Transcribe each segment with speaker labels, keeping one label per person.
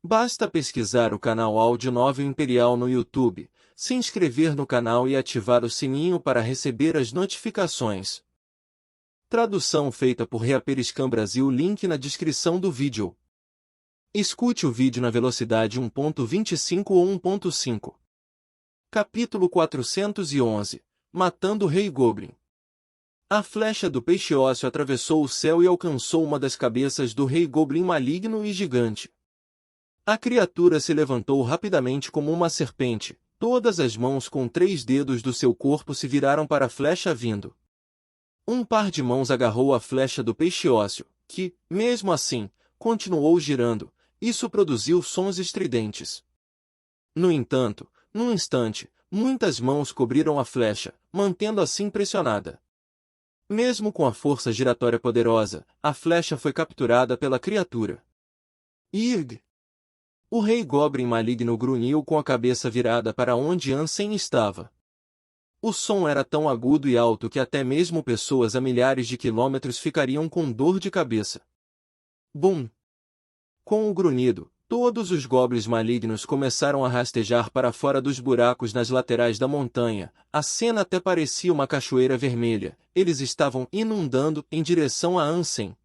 Speaker 1: Basta pesquisar o canal Áudio Novel Imperial no YouTube, se inscrever no canal e ativar o sininho para receber as notificações. Tradução feita por Reaperiscan Brasil. Link na descrição do vídeo. Escute o vídeo na velocidade 1.25 ou 1.5. Capítulo 411. Matando o Rei Goblin. A flecha do peixe ósseo atravessou o céu e alcançou uma das cabeças do Rei Goblin maligno e gigante. A criatura se levantou rapidamente como uma serpente, todas as mãos com 3 dedos do seu corpo se viraram para a flecha vindo. Um par de mãos agarrou a flecha do peixe ósseo, que, mesmo assim, continuou girando. Isso produziu sons estridentes. No entanto, num instante, muitas mãos cobriram a flecha, mantendo assim pressionada. Mesmo com a força giratória poderosa, a flecha foi capturada pela criatura. Irg! O Rei Goblin maligno grunhiu com a cabeça virada para onde Ansem estava. O som era tão agudo e alto que até mesmo pessoas a milhares de quilômetros ficariam com dor de cabeça. Bum! Com o grunhido, todos os goblins malignos começaram a rastejar para fora dos buracos nas laterais da montanha. A cena até parecia uma cachoeira vermelha. Eles estavam inundando em direção a Ansem.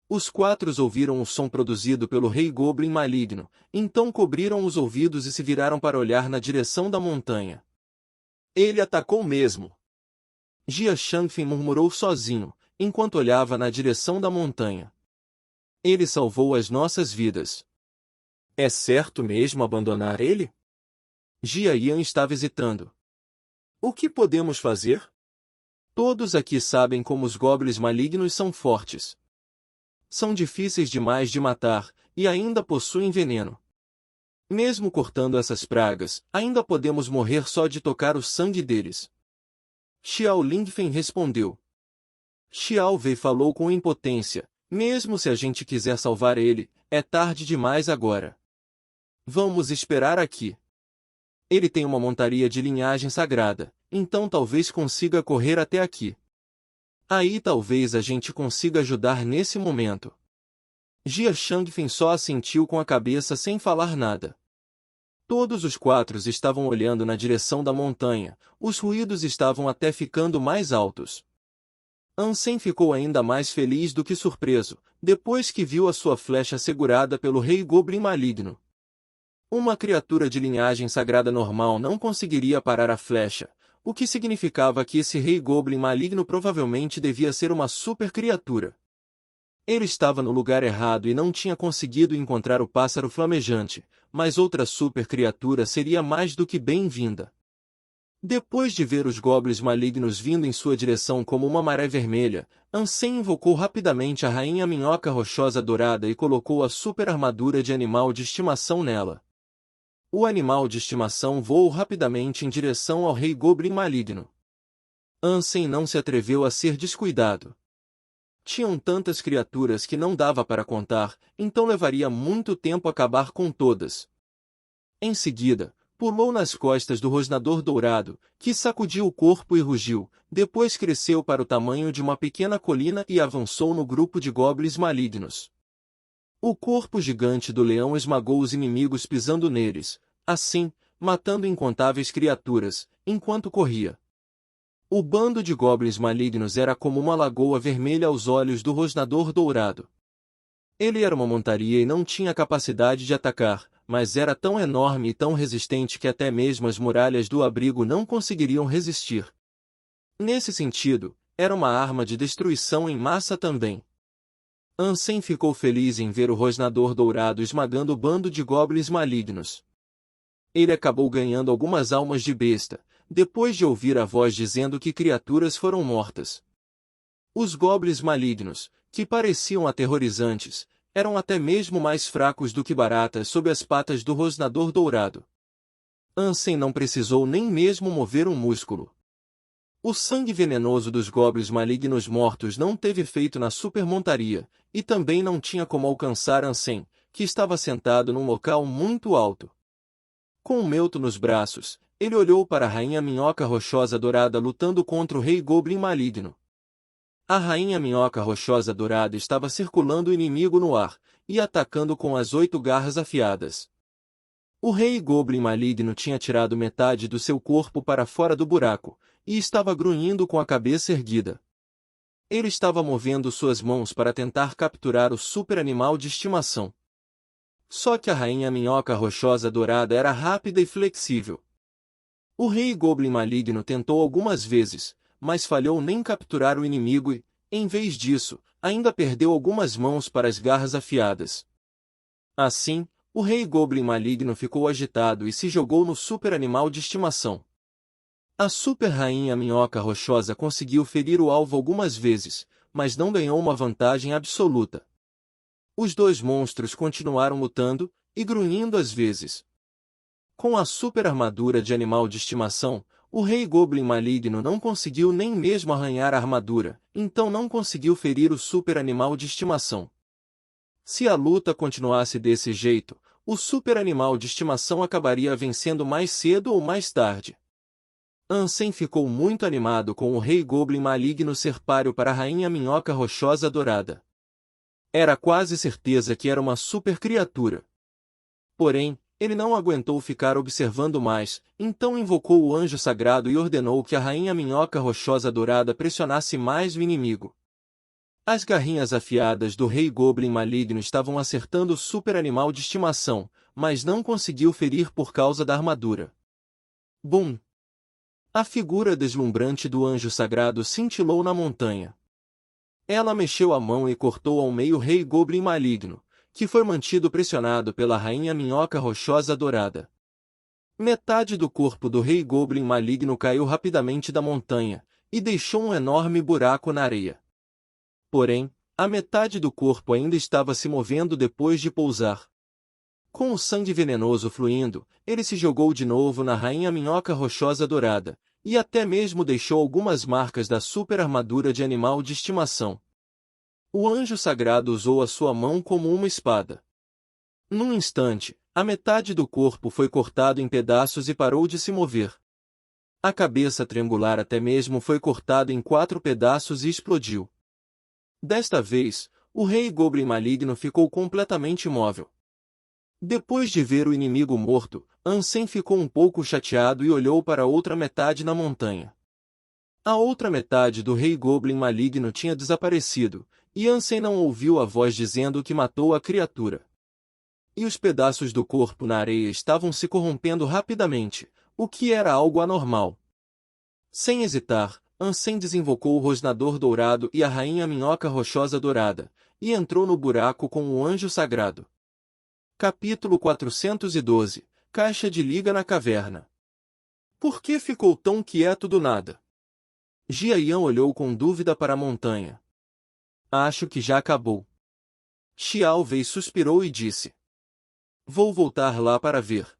Speaker 1: Os 4 ouviram o som produzido pelo Rei Goblin maligno, então cobriram os ouvidos e se viraram para olhar na direção da montanha. Ele atacou mesmo. Jia Shangfeng murmurou sozinho, enquanto olhava na direção da montanha. Ele salvou as nossas vidas. É certo mesmo abandonar ele? Jia Yan estava hesitando. O que podemos fazer? Todos aqui sabem como os goblins malignos são fortes. São difíceis demais de matar, e ainda possuem veneno. Mesmo cortando essas pragas, ainda podemos morrer só de tocar o sangue deles. Xiao Lingfen respondeu. Xiao Wei falou com impotência. Mesmo se a gente quiser salvar ele, é tarde demais agora. Vamos esperar aqui. Ele tem uma montaria de linhagem sagrada, então talvez consiga correr até aqui. Aí talvez a gente consiga ajudar nesse momento. Jia Shangfeng só assentiu com a cabeça sem falar nada. Todos os 4 estavam olhando na direção da montanha, os ruídos estavam até ficando mais altos. Ansem ficou ainda mais feliz do que surpreso, depois que viu a sua flecha segurada pelo Rei Goblin maligno. Uma criatura de linhagem sagrada normal não conseguiria parar a flecha, o que significava que esse Rei Goblin maligno provavelmente devia ser uma super criatura. Ele estava no lugar errado e não tinha conseguido encontrar o pássaro flamejante, mas outra super criatura seria mais do que bem-vinda. Depois de ver os goblins malignos vindo em sua direção como uma maré vermelha, Ansem invocou rapidamente a Rainha Minhoca Rochosa Dourada e colocou a super armadura de animal de estimação nela. O animal de estimação voou rapidamente em direção ao Rei Goblin maligno. Ansem não se atreveu a ser descuidado. Tinham tantas criaturas que não dava para contar, então levaria muito tempo acabar com todas. Em seguida, pulou nas costas do Rosnador Dourado, que sacudiu o corpo e rugiu, depois cresceu para o tamanho de uma pequena colina e avançou no grupo de goblins malignos. O corpo gigante do leão esmagou os inimigos pisando neles, assim, matando incontáveis criaturas, enquanto corria. O bando de goblins malignos era como uma lagoa vermelha aos olhos do Rosnador Dourado. Ele era uma montaria e não tinha capacidade de atacar, mas era tão enorme e tão resistente que até mesmo as muralhas do abrigo não conseguiriam resistir. Nesse sentido, era uma arma de destruição em massa também. Ansem ficou feliz em ver o Rosnador Dourado esmagando o bando de goblins malignos. Ele acabou ganhando algumas almas de besta, depois de ouvir a voz dizendo que criaturas foram mortas. Os goblins malignos, que pareciam aterrorizantes, eram até mesmo mais fracos do que baratas sob as patas do Rosnador Dourado. Ansem não precisou nem mesmo mover um músculo. O sangue venenoso dos goblins malignos mortos não teve efeito na supermontaria, e também não tinha como alcançar Ansem, que estava sentado num local muito alto. Com o Melto nos braços, ele olhou para a Rainha Minhoca Rochosa Dourada lutando contra o Rei Goblin maligno. A Rainha Minhoca Rochosa Dourada estava circulando o inimigo no ar, e atacando com as 8 garras afiadas. O rei goblin maligno tinha tirado metade do seu corpo para fora do buraco, e estava grunhindo com a cabeça erguida. Ele estava movendo suas mãos para tentar capturar o super animal de estimação. Só que a rainha minhoca rochosa dourada era rápida e flexível. O rei goblin maligno tentou algumas vezes, mas falhou nem capturar o inimigo e, em vez disso, ainda perdeu algumas mãos para as garras afiadas. Assim, o rei goblin maligno ficou agitado e se jogou no super animal de estimação. A super rainha minhoca rochosa conseguiu ferir o alvo algumas vezes, mas não ganhou uma vantagem absoluta. Os dois monstros continuaram lutando, e grunhindo às vezes. Com a super armadura de animal de estimação, o rei goblin maligno não conseguiu nem mesmo arranhar a armadura, então não conseguiu ferir o super animal de estimação. Se a luta continuasse desse jeito, o super animal de estimação acabaria vencendo mais cedo ou mais tarde. Ansem ficou muito animado com o rei goblin maligno ser páreo para a rainha minhoca rochosa dourada. Era quase certeza que era uma super criatura. Porém, ele não aguentou ficar observando mais, então invocou o anjo sagrado e ordenou que a rainha minhoca rochosa dourada pressionasse mais o inimigo. As garrinhas afiadas do rei goblin maligno estavam acertando o super animal de estimação, mas não conseguiu ferir por causa da armadura. Bum! A figura deslumbrante do anjo sagrado cintilou na montanha. Ela mexeu a mão e cortou ao meio o rei goblin maligno, que foi mantido pressionado pela rainha minhoca rochosa dourada. Metade do corpo do rei goblin maligno caiu rapidamente da montanha, e deixou um enorme buraco na areia. Porém, a metade do corpo ainda estava se movendo depois de pousar. Com o sangue venenoso fluindo, ele se jogou de novo na rainha minhoca rochosa dourada, e até mesmo deixou algumas marcas da super armadura de animal de estimação. O anjo sagrado usou a sua mão como uma espada. Num instante, a metade do corpo foi cortado em pedaços e parou de se mover. A cabeça triangular até mesmo foi cortada em 4 pedaços e explodiu. Desta vez, o rei goblin maligno ficou completamente imóvel. Depois de ver o inimigo morto, Ansem ficou um pouco chateado e olhou para a outra metade na montanha. A outra metade do rei goblin maligno tinha desaparecido, e Ansem não ouviu a voz dizendo que matou a criatura. E os pedaços do corpo na areia estavam se corrompendo rapidamente, o que era algo anormal. Sem hesitar, Ansem desinvocou o rosnador dourado e a rainha minhoca rochosa dourada, e entrou no buraco com o anjo sagrado. Capítulo 412 – Caixa de liga na caverna. Por que ficou tão quieto do nada? Jiayan olhou com dúvida para a montanha. Acho que já acabou. Xiao Wei suspirou e disse. Vou voltar lá para ver.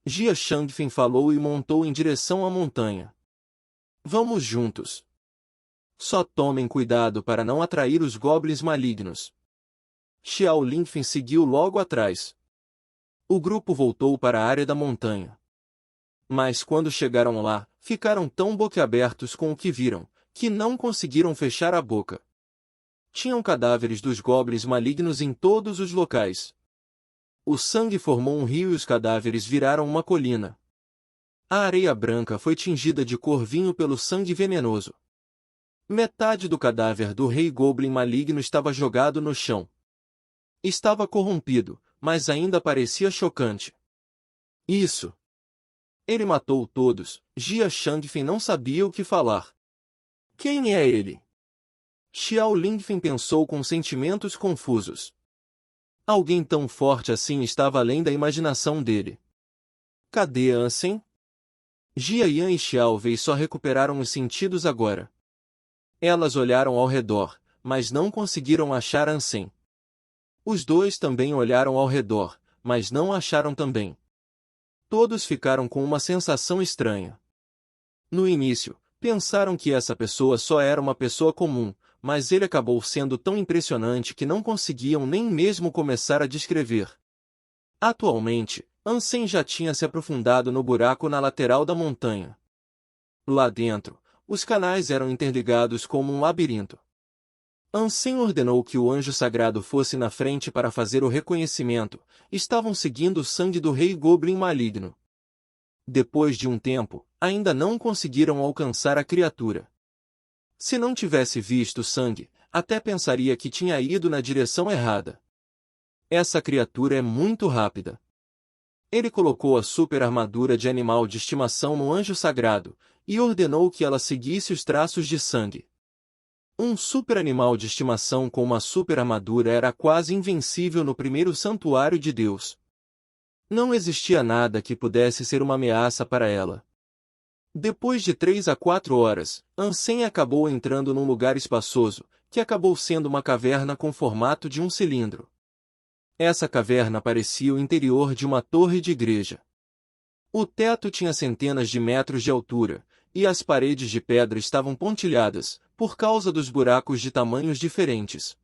Speaker 1: Jia Shangfeng falou e montou em direção à montanha. Vamos juntos. Só tomem cuidado para não atrair os goblins malignos. Xiao Lingfen seguiu logo atrás. O grupo voltou para a área da montanha. Mas quando chegaram lá, ficaram tão boquiabertos com o que viram, que não conseguiram fechar a boca. Tinham cadáveres dos goblins malignos em todos os locais. O sangue formou um rio e os cadáveres viraram uma colina. A areia branca foi tingida de cor vinho pelo sangue venenoso. Metade do cadáver do rei goblin maligno estava jogado no chão. Estava corrompido, mas ainda parecia chocante. Isso! Ele matou todos. Jia Shangfeng não sabia o que falar. Quem é ele? Xiao Lingfen pensou com sentimentos confusos. Alguém tão forte assim estava além da imaginação dele. Cadê Ansem? Jiayan e Xiao Wei só recuperaram os sentidos agora. Elas olharam ao redor, mas não conseguiram achar Ansem. Os dois também olharam ao redor, mas não acharam também. Todos ficaram com uma sensação estranha. No início, pensaram que essa pessoa só era uma pessoa comum, mas ele acabou sendo tão impressionante que não conseguiam nem mesmo começar a descrever. Atualmente, Ansem já tinha se aprofundado no buraco na lateral da montanha. Lá dentro, os canais eram interligados como um labirinto. Ansem ordenou que o anjo sagrado fosse na frente para fazer o reconhecimento. Estavam seguindo o sangue do rei Goblin maligno. Depois de um tempo, ainda não conseguiram alcançar a criatura. Se não tivesse visto sangue, até pensaria que tinha ido na direção errada. Essa criatura é muito rápida. Ele colocou a super armadura de animal de estimação no anjo sagrado, e ordenou que ela seguisse os traços de sangue. Um super animal de estimação com uma super armadura era quase invencível no primeiro santuário de Deus. Não existia nada que pudesse ser uma ameaça para ela. Depois de 3 a 4 horas, Ansem acabou entrando num lugar espaçoso, que acabou sendo uma caverna com formato de um cilindro. Essa caverna parecia o interior de uma torre de igreja. O teto tinha centenas de metros de altura, e as paredes de pedra estavam pontilhadas, por causa dos buracos de tamanhos diferentes.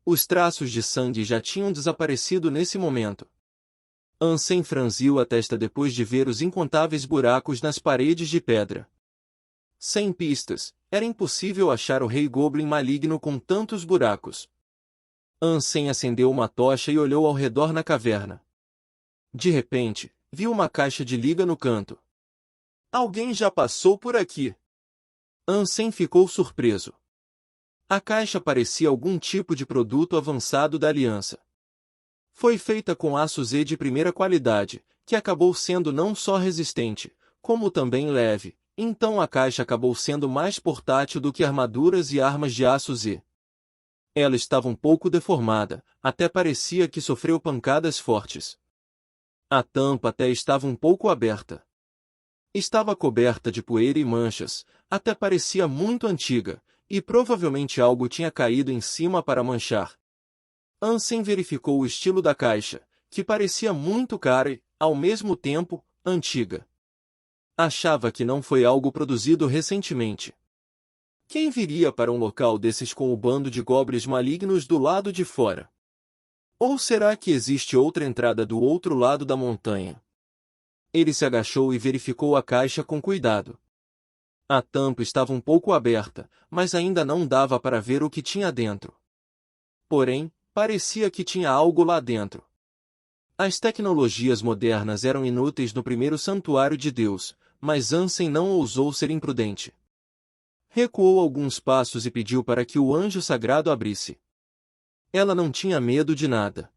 Speaker 1: Os traços de sangue já tinham desaparecido nesse momento. Ansem franziu a testa depois de ver os incontáveis buracos nas paredes de pedra. Sem pistas, era impossível achar o rei Goblin maligno com tantos buracos. Ansem acendeu uma tocha e olhou ao redor na caverna. De repente, viu uma caixa de liga no canto. Alguém já passou por aqui. Ansem ficou surpreso. A caixa parecia algum tipo de produto avançado da aliança. Foi feita com aço Z de primeira qualidade, que acabou sendo não só resistente, como também leve, então a caixa acabou sendo mais portátil do que armaduras e armas de aço Z. Ela estava um pouco deformada, até parecia que sofreu pancadas fortes. A tampa até estava um pouco aberta. Estava coberta de poeira e manchas, até parecia muito antiga, e provavelmente algo tinha caído em cima para manchar. Ansem verificou o estilo da caixa, que parecia muito cara e, ao mesmo tempo, antiga. Achava que não foi algo produzido recentemente. Quem viria para um local desses com o bando de goblins malignos do lado de fora? Ou será que existe outra entrada do outro lado da montanha? Ele se agachou e verificou a caixa com cuidado. A tampa estava um pouco aberta, mas ainda não dava para ver o que tinha dentro. Porém, parecia que tinha algo lá dentro. As tecnologias modernas eram inúteis no primeiro santuário de Deus, mas Ansem não ousou ser imprudente. Recuou alguns passos e pediu para que o anjo sagrado abrisse. Ela não tinha medo de nada.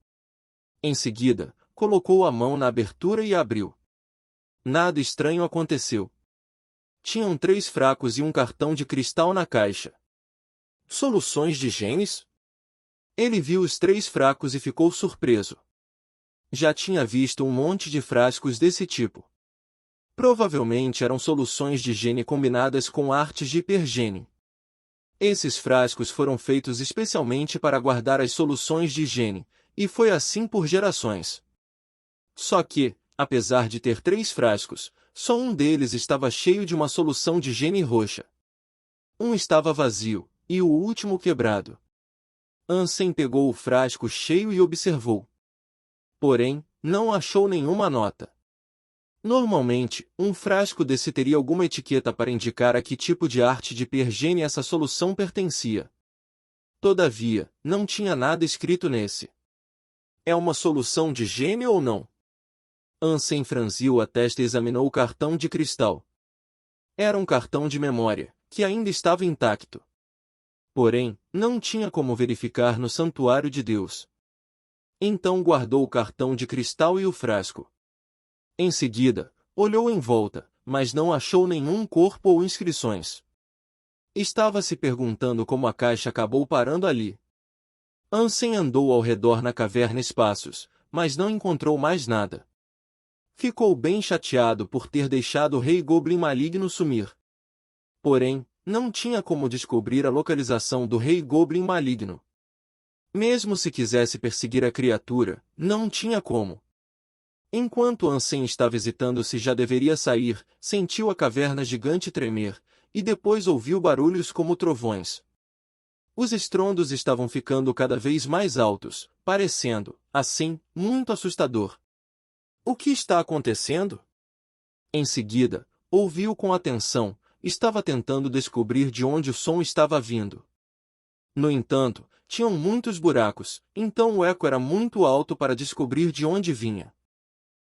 Speaker 1: Em seguida, colocou a mão na abertura e abriu. Nada estranho aconteceu. Tinham 3 fracos e um cartão de cristal na caixa. Soluções de genes? Ele viu os 3 fracos e ficou surpreso. Já tinha visto um monte de frascos desse tipo. Provavelmente eram soluções de gene combinadas com artes de hipergene. Esses frascos foram feitos especialmente para guardar as soluções de gene, e foi assim por gerações. Só que, apesar de ter 3 frascos, só um deles estava cheio de uma solução de gene roxa. Um estava vazio, e o último quebrado. Ansem pegou o frasco cheio e observou. Porém, não achou nenhuma nota. Normalmente, um frasco desse teria alguma etiqueta para indicar a que tipo de arte de hipergene essa solução pertencia. Todavia, não tinha nada escrito nesse. É uma solução de gene ou não? Ansem franziu a testa e examinou o cartão de cristal. Era um cartão de memória, que ainda estava intacto. Porém, não tinha como verificar no santuário de Deus. Então guardou o cartão de cristal e o frasco. Em seguida, olhou em volta, mas não achou nenhum corpo ou inscrições. Estava se perguntando como a caixa acabou parando ali. Ansem andou ao redor na caverna espaços, mas não encontrou mais nada. Ficou bem chateado por ter deixado o rei Goblin maligno sumir. Porém, não tinha como descobrir a localização do rei Goblin maligno. Mesmo se quisesse perseguir a criatura, não tinha como. Enquanto Ansem estava hesitando se já deveria sair, sentiu a caverna gigante tremer, e depois ouviu barulhos como trovões. Os estrondos estavam ficando cada vez mais altos, parecendo, assim, muito assustador. O que está acontecendo? Em seguida, ouviu com atenção, estava tentando descobrir de onde o som estava vindo. No entanto, tinham muitos buracos, então o eco era muito alto para descobrir de onde vinha.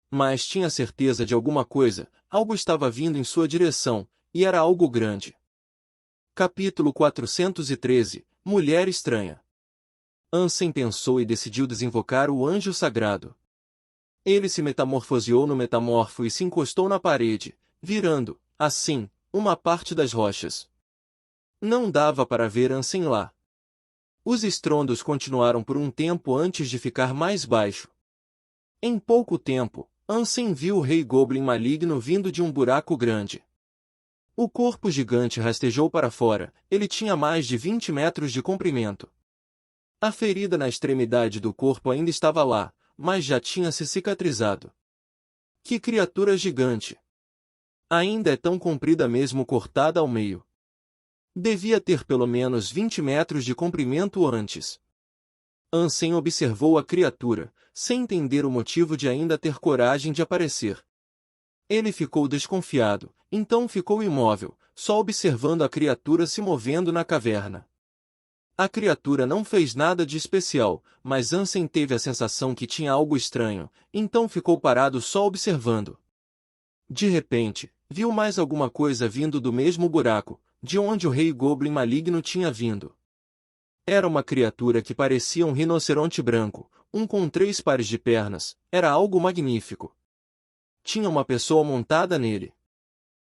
Speaker 1: Mas tinha certeza de alguma coisa, algo estava vindo em sua direção, e era algo grande. Capítulo 413 – Mulher Estranha. Ansem pensou e decidiu desinvocar o anjo sagrado. Ele se metamorfoseou no metamorfo e se encostou na parede, virando, assim, uma parte das rochas. Não dava para ver Ansem lá. Os estrondos continuaram por um tempo antes de ficar mais baixo. Em pouco tempo, Ansem viu o rei Goblin maligno vindo de um buraco grande. O corpo gigante rastejou para fora, ele tinha mais de 20 metros de comprimento. A ferida na extremidade do corpo ainda estava lá, mas já tinha se cicatrizado. Que criatura gigante! Ainda é tão comprida mesmo cortada ao meio. Devia ter pelo menos 20 metros de comprimento antes. Ansem observou a criatura, sem entender o motivo de ainda ter coragem de aparecer. Ele ficou desconfiado, então ficou imóvel, só observando a criatura se movendo na caverna. A criatura não fez nada de especial, mas Ansem teve a sensação que tinha algo estranho, então ficou parado só observando. De repente, viu mais alguma coisa vindo do mesmo buraco, de onde o rei Goblin maligno tinha vindo. Era uma criatura que parecia um rinoceronte branco, com 3 pares de pernas, era algo magnífico. Tinha uma pessoa montada nele.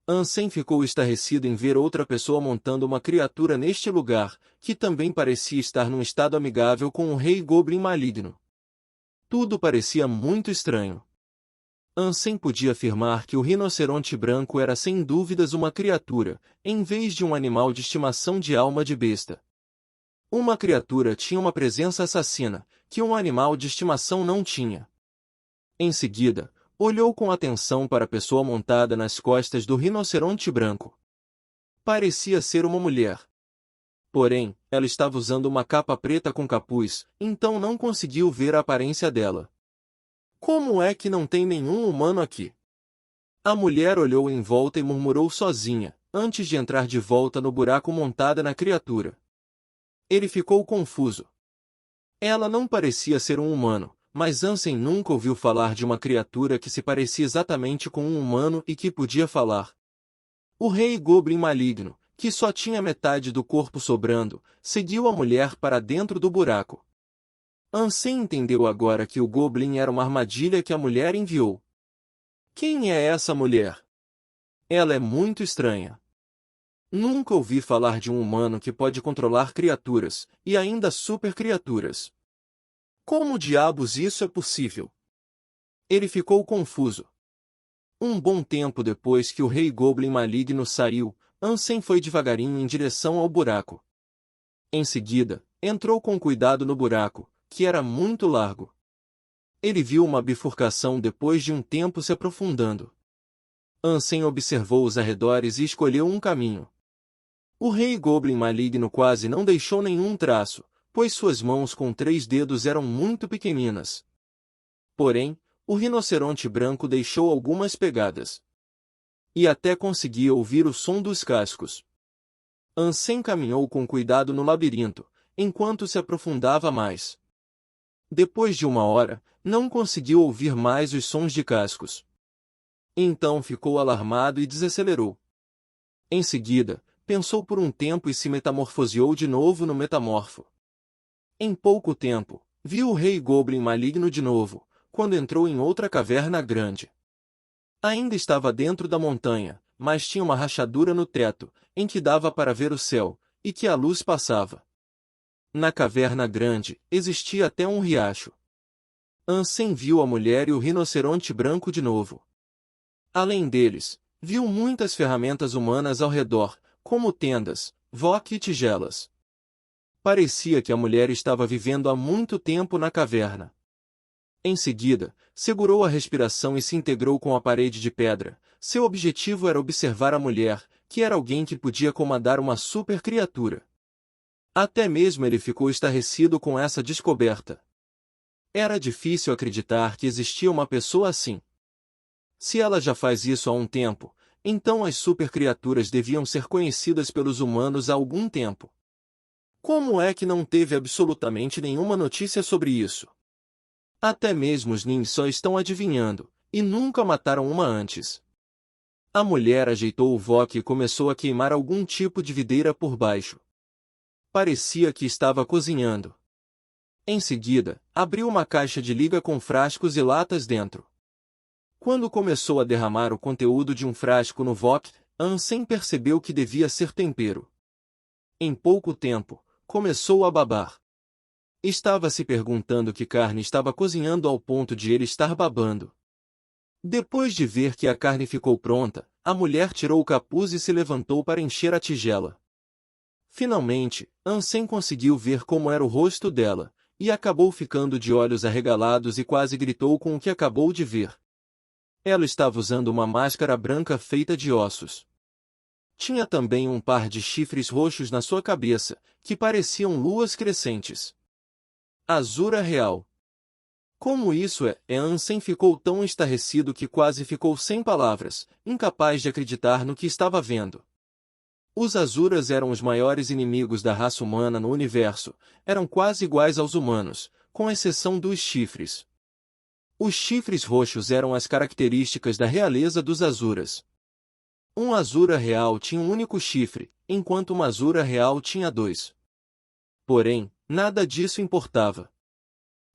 Speaker 1: Ansem ficou estarrecido em ver outra pessoa montando uma criatura neste lugar, que também parecia estar num estado amigável com o rei Goblin maligno. Tudo parecia muito estranho. Ansem podia afirmar que o rinoceronte branco era sem dúvidas uma criatura, em vez de um animal de estimação de alma de besta. Uma criatura tinha uma presença assassina, que um animal de estimação não tinha. Em seguida, olhou com atenção para a pessoa montada nas costas do rinoceronte branco. Parecia ser uma mulher. Porém, ela estava usando uma capa preta com capuz, então não conseguiu ver a aparência dela. Como é que não tem nenhum humano aqui? A mulher olhou em volta e murmurou sozinha, antes de entrar de volta no buraco montada na criatura. Ele ficou confuso. Ela não parecia ser um humano, mas Ansem nunca ouviu falar de uma criatura que se parecia exatamente com um humano e que podia falar. O rei Goblin maligno, que só tinha metade do corpo sobrando, seguiu a mulher para dentro do buraco. Ansem entendeu agora que o Goblin era uma armadilha que a mulher enviou. Quem é essa mulher? Ela é muito estranha. Nunca ouvi falar de um humano que pode controlar criaturas, e ainda supercriaturas. Como diabos isso é possível? Ele ficou confuso. Um bom tempo depois que o rei Goblin maligno saiu, Ansem foi devagarinho em direção ao buraco. Em seguida, entrou com cuidado no buraco, que era muito largo. Ele viu uma bifurcação depois de um tempo se aprofundando. Ansem observou os arredores e escolheu um caminho. O rei Goblin maligno quase não deixou nenhum traço, pois suas mãos com 3 dedos eram muito pequeninas. Porém, o rinoceronte branco deixou algumas pegadas. E até conseguia ouvir o som dos cascos. Ansem caminhou com cuidado no labirinto, enquanto se aprofundava mais. Depois de 1 hora, não conseguiu ouvir mais os sons de cascos. Então ficou alarmado e desacelerou. Em seguida, pensou por um tempo e se metamorfoseou de novo no metamorfo. Em pouco tempo, viu o rei Goblin maligno de novo, quando entrou em outra caverna grande. Ainda estava dentro da montanha, mas tinha uma rachadura no teto, em que dava para ver o céu, e que a luz passava. Na caverna grande, existia até um riacho. Ansem viu a mulher e o rinoceronte branco de novo. Além deles, viu muitas ferramentas humanas ao redor, como tendas, voque e tigelas. Parecia que a mulher estava vivendo há muito tempo na caverna. Em seguida, segurou a respiração e se integrou com a parede de pedra. Seu objetivo era observar a mulher, que era alguém que podia comandar uma super criatura. Até mesmo ele ficou estarrecido com essa descoberta. Era difícil acreditar que existia uma pessoa assim. Se ela já faz isso há um tempo, então as supercriaturas deviam ser conhecidas pelos humanos há algum tempo. Como é que não teve absolutamente nenhuma notícia sobre isso? Até mesmo os Nin só estão adivinhando, e nunca mataram uma antes. A mulher ajeitou o wok e começou a queimar algum tipo de videira por baixo. Parecia que estava cozinhando. Em seguida, abriu uma caixa de liga com frascos e latas dentro. Quando começou a derramar o conteúdo de um frasco no wok, Ansem percebeu que devia ser tempero. Em pouco tempo, começou a babar. Estava se perguntando que carne estava cozinhando ao ponto de ele estar babando. Depois de ver que a carne ficou pronta, a mulher tirou o capuz e se levantou para encher a tigela. Finalmente, Ansem conseguiu ver como era o rosto dela, e acabou ficando de olhos arregalados e quase gritou com o que acabou de ver. Ela estava usando uma máscara branca feita de ossos. Tinha também um par de chifres roxos na sua cabeça, que pareciam luas crescentes. Azura real. Como isso é? Ansem ficou tão estarrecido que quase ficou sem palavras, incapaz de acreditar no que estava vendo. Os Azuras eram os maiores inimigos da raça humana no universo, eram quase iguais aos humanos, com exceção dos chifres. Os chifres roxos eram as características da realeza dos Azuras. Um Azura real tinha um único chifre, enquanto uma Azura real tinha dois. Porém, nada disso importava.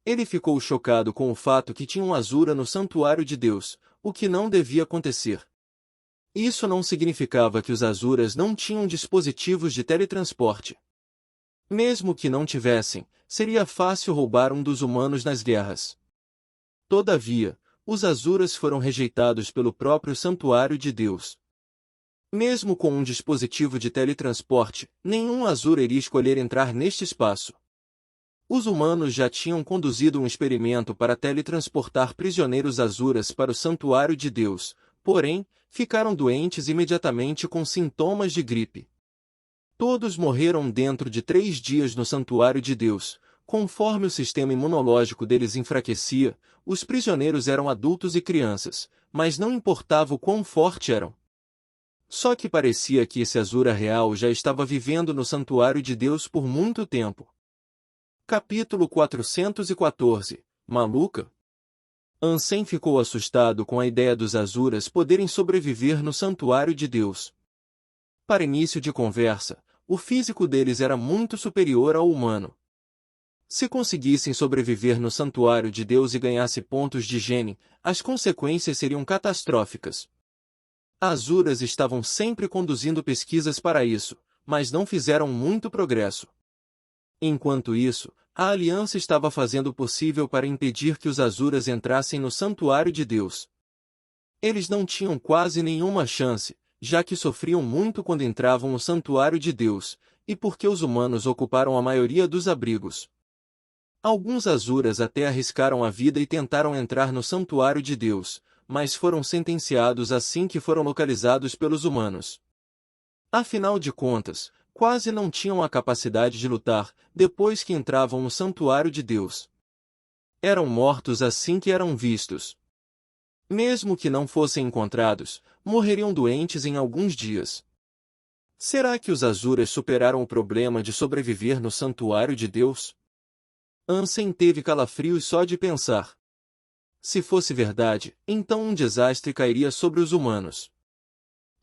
Speaker 1: Ele ficou chocado com o fato que tinha um Azura no santuário de Deus, o que não devia acontecer. Isso não significava que os Azuras não tinham dispositivos de teletransporte. Mesmo que não tivessem, seria fácil roubar um dos humanos nas guerras. Todavia, os Azuras foram rejeitados pelo próprio santuário de Deus. Mesmo com um dispositivo de teletransporte, nenhum Azura iria escolher entrar neste espaço. Os humanos já tinham conduzido um experimento para teletransportar prisioneiros Azuras para o santuário de Deus, porém, ficaram doentes imediatamente com sintomas de gripe. Todos morreram dentro de 3 dias no santuário de Deus. Conforme o sistema imunológico deles enfraquecia, os prisioneiros eram adultos e crianças, mas não importava o quão forte eram. Só que parecia que esse Azura real já estava vivendo no santuário de Deus por muito tempo. Capítulo 414 Maluca? Ansem ficou assustado com a ideia dos Azuras poderem sobreviver no santuário de Deus. Para início de conversa, o físico deles era muito superior ao humano. Se conseguissem sobreviver no santuário de Deus e ganhasse pontos de gene, as consequências seriam catastróficas. Azuras estavam sempre conduzindo pesquisas para isso, mas não fizeram muito progresso. Enquanto isso, a Aliança estava fazendo o possível para impedir que os Azuras entrassem no santuário de Deus. Eles não tinham quase nenhuma chance, já que sofriam muito quando entravam no santuário de Deus, e porque os humanos ocuparam a maioria dos abrigos. Alguns Azuras até arriscaram a vida e tentaram entrar no santuário de Deus, mas foram sentenciados assim que foram localizados pelos humanos. Afinal de contas, quase não tinham a capacidade de lutar, depois que entravam no santuário de Deus. Eram mortos assim que eram vistos. Mesmo que não fossem encontrados, morreriam doentes em alguns dias. Será que os Azuras superaram o problema de sobreviver no santuário de Deus? Ansem teve calafrios só de pensar. Se fosse verdade, então um desastre cairia sobre os humanos.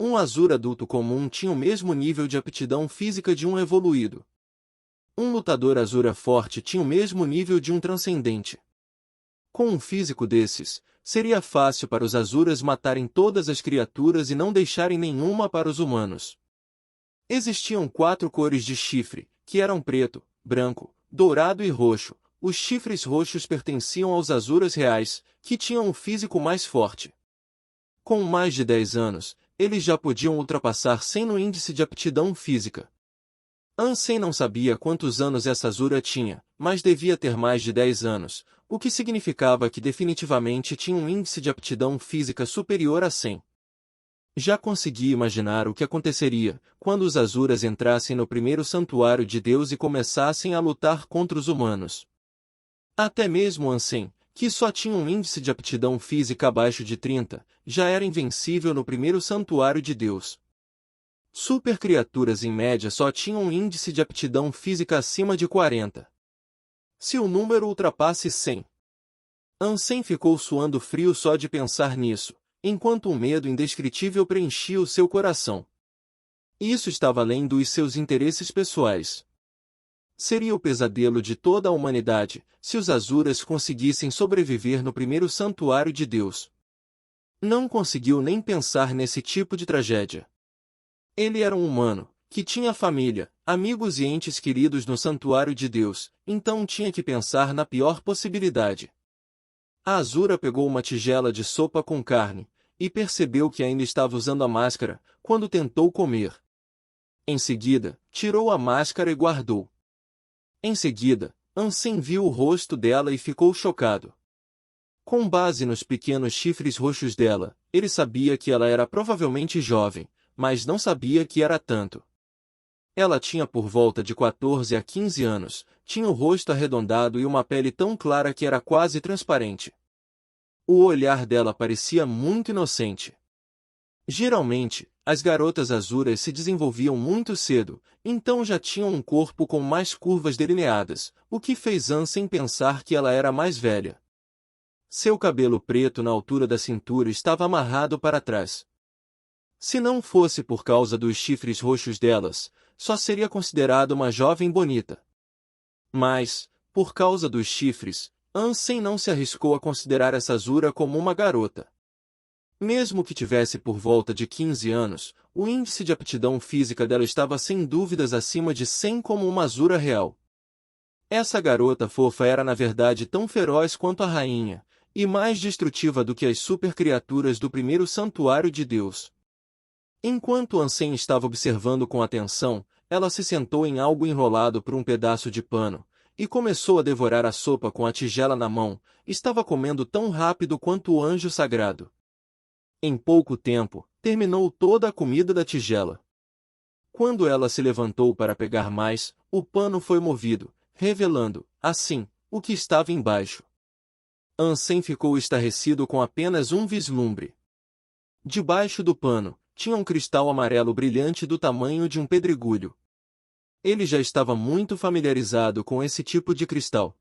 Speaker 1: Um Azura adulto comum tinha o mesmo nível de aptidão física de um evoluído. Um lutador Azura forte tinha o mesmo nível de um transcendente. Com um físico desses, seria fácil para os Azuras matarem todas as criaturas e não deixarem nenhuma para os humanos. Existiam 4 cores de chifre, que eram preto, branco, dourado e roxo. Os chifres roxos pertenciam aos Azuras reais, que tinham um físico mais forte. Com mais de 10 anos, eles já podiam ultrapassar 100 no índice de aptidão física. Ansem não sabia quantos anos essa Azura tinha, mas devia ter mais de 10 anos, o que significava que definitivamente tinha um índice de aptidão física superior a 100. Já conseguia imaginar o que aconteceria quando os Azuras entrassem no primeiro santuário de Deus e começassem a lutar contra os humanos. Até mesmo Ansem, que só tinha um índice de aptidão física abaixo de 30, já era invencível no primeiro santuário de Deus. Supercriaturas em média só tinham um índice de aptidão física acima de 40. Se o número ultrapasse 100. Ansem ficou suando frio só de pensar nisso, enquanto um medo indescritível preenchia o seu coração. Isso estava além dos seus interesses pessoais. Seria o pesadelo de toda a humanidade, se os Asuras conseguissem sobreviver no primeiro santuário de Deus. Não conseguiu nem pensar nesse tipo de tragédia. Ele era um humano, que tinha família, amigos e entes queridos no santuário de Deus, então tinha que pensar na pior possibilidade. A Asura pegou uma tigela de sopa com carne, e percebeu que ainda estava usando a máscara, quando tentou comer. Em seguida, tirou a máscara e guardou. Em seguida, Ansem viu o rosto dela e ficou chocado. Com base nos pequenos chifres roxos dela, ele sabia que ela era provavelmente jovem, mas não sabia que era tanto. Ela tinha por volta de 14 a 15 anos, tinha o rosto arredondado e uma pele tão clara que era quase transparente. O olhar dela parecia muito inocente. Geralmente, as garotas Asuras se desenvolviam muito cedo, então já tinham um corpo com mais curvas delineadas, o que fez Ansem pensar que ela era mais velha. Seu cabelo preto na altura da cintura estava amarrado para trás. Se não fosse por causa dos chifres roxos delas, só seria considerada uma jovem bonita. Mas, por causa dos chifres, Ansem não se arriscou a considerar essa Asura como uma garota. Mesmo que tivesse por volta de 15 anos, o índice de aptidão física dela estava sem dúvidas acima de 100 como uma Asura real. Essa garota fofa era na verdade tão feroz quanto a rainha, e mais destrutiva do que as supercriaturas do primeiro santuário de Deus. Enquanto Ansem estava observando com atenção, ela se sentou em algo enrolado por um pedaço de pano, e começou a devorar a sopa com a tigela na mão. Estava comendo tão rápido quanto o anjo sagrado. Em pouco tempo, terminou toda a comida da tigela. Quando ela se levantou para pegar mais, o pano foi movido, revelando, assim, o que estava embaixo. Ansem ficou estarrecido com apenas um vislumbre. Debaixo do pano, tinha um cristal amarelo brilhante do tamanho de um pedregulho. Ele já estava muito familiarizado com esse tipo de cristal.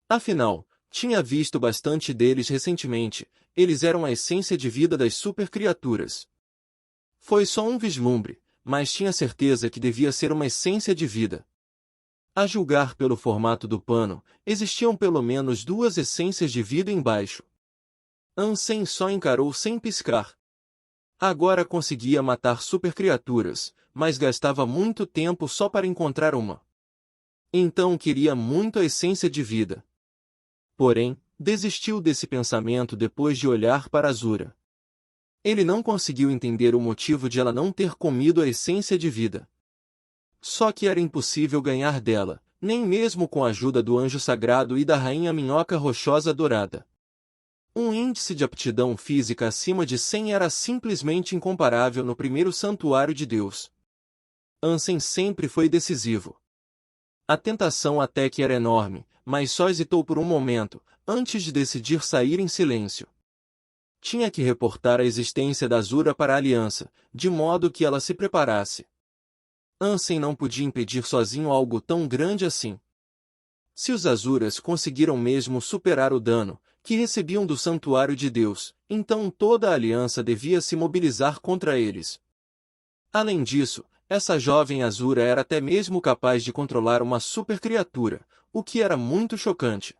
Speaker 1: Afinal, tinha visto bastante deles recentemente, eles eram a essência de vida das supercriaturas. Foi só um vislumbre, mas tinha certeza que devia ser uma essência de vida. A julgar pelo formato do pano, existiam pelo menos 2 essências de vida embaixo. Ansem só encarou sem piscar. Agora conseguia matar supercriaturas, mas gastava muito tempo só para encontrar uma. Então queria muito a essência de vida. Porém, desistiu desse pensamento depois de olhar para Asura. Ele não conseguiu entender o motivo de ela não ter comido a essência de vida. Só que era impossível ganhar dela, nem mesmo com a ajuda do anjo sagrado e da rainha minhoca rochosa dourada. Um índice de aptidão física acima de 100 era simplesmente incomparável no primeiro santuário de Deus. Ansem sempre foi decisivo. A tentação até que era enorme, mas só hesitou por um momento, antes de decidir sair em silêncio. Tinha que reportar a existência da Asura para a aliança, de modo que ela se preparasse. Ansem não podia impedir sozinho algo tão grande assim. Se os Asuras conseguiram mesmo superar o dano que recebiam do santuário de Deus, então toda a aliança devia se mobilizar contra eles. Além disso, essa jovem Asura era até mesmo capaz de controlar uma supercriatura, o que era muito chocante.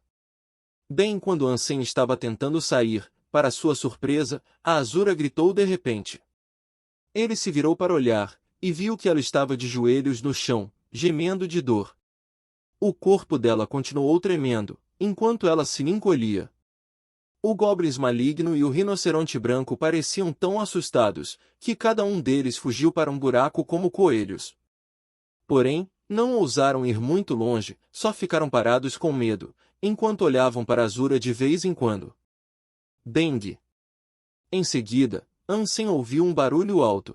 Speaker 1: Bem quando Ansem estava tentando sair, para sua surpresa, a Asura gritou de repente. Ele se virou para olhar, e viu que ela estava de joelhos no chão, gemendo de dor. O corpo dela continuou tremendo, enquanto ela se encolhia. O Goblins maligno e o rinoceronte branco pareciam tão assustados, que cada um deles fugiu para um buraco como coelhos. Porém, não ousaram ir muito longe, só ficaram parados com medo, enquanto olhavam para Asura de vez em quando. Dengue. Em seguida, Ansem ouviu um barulho alto.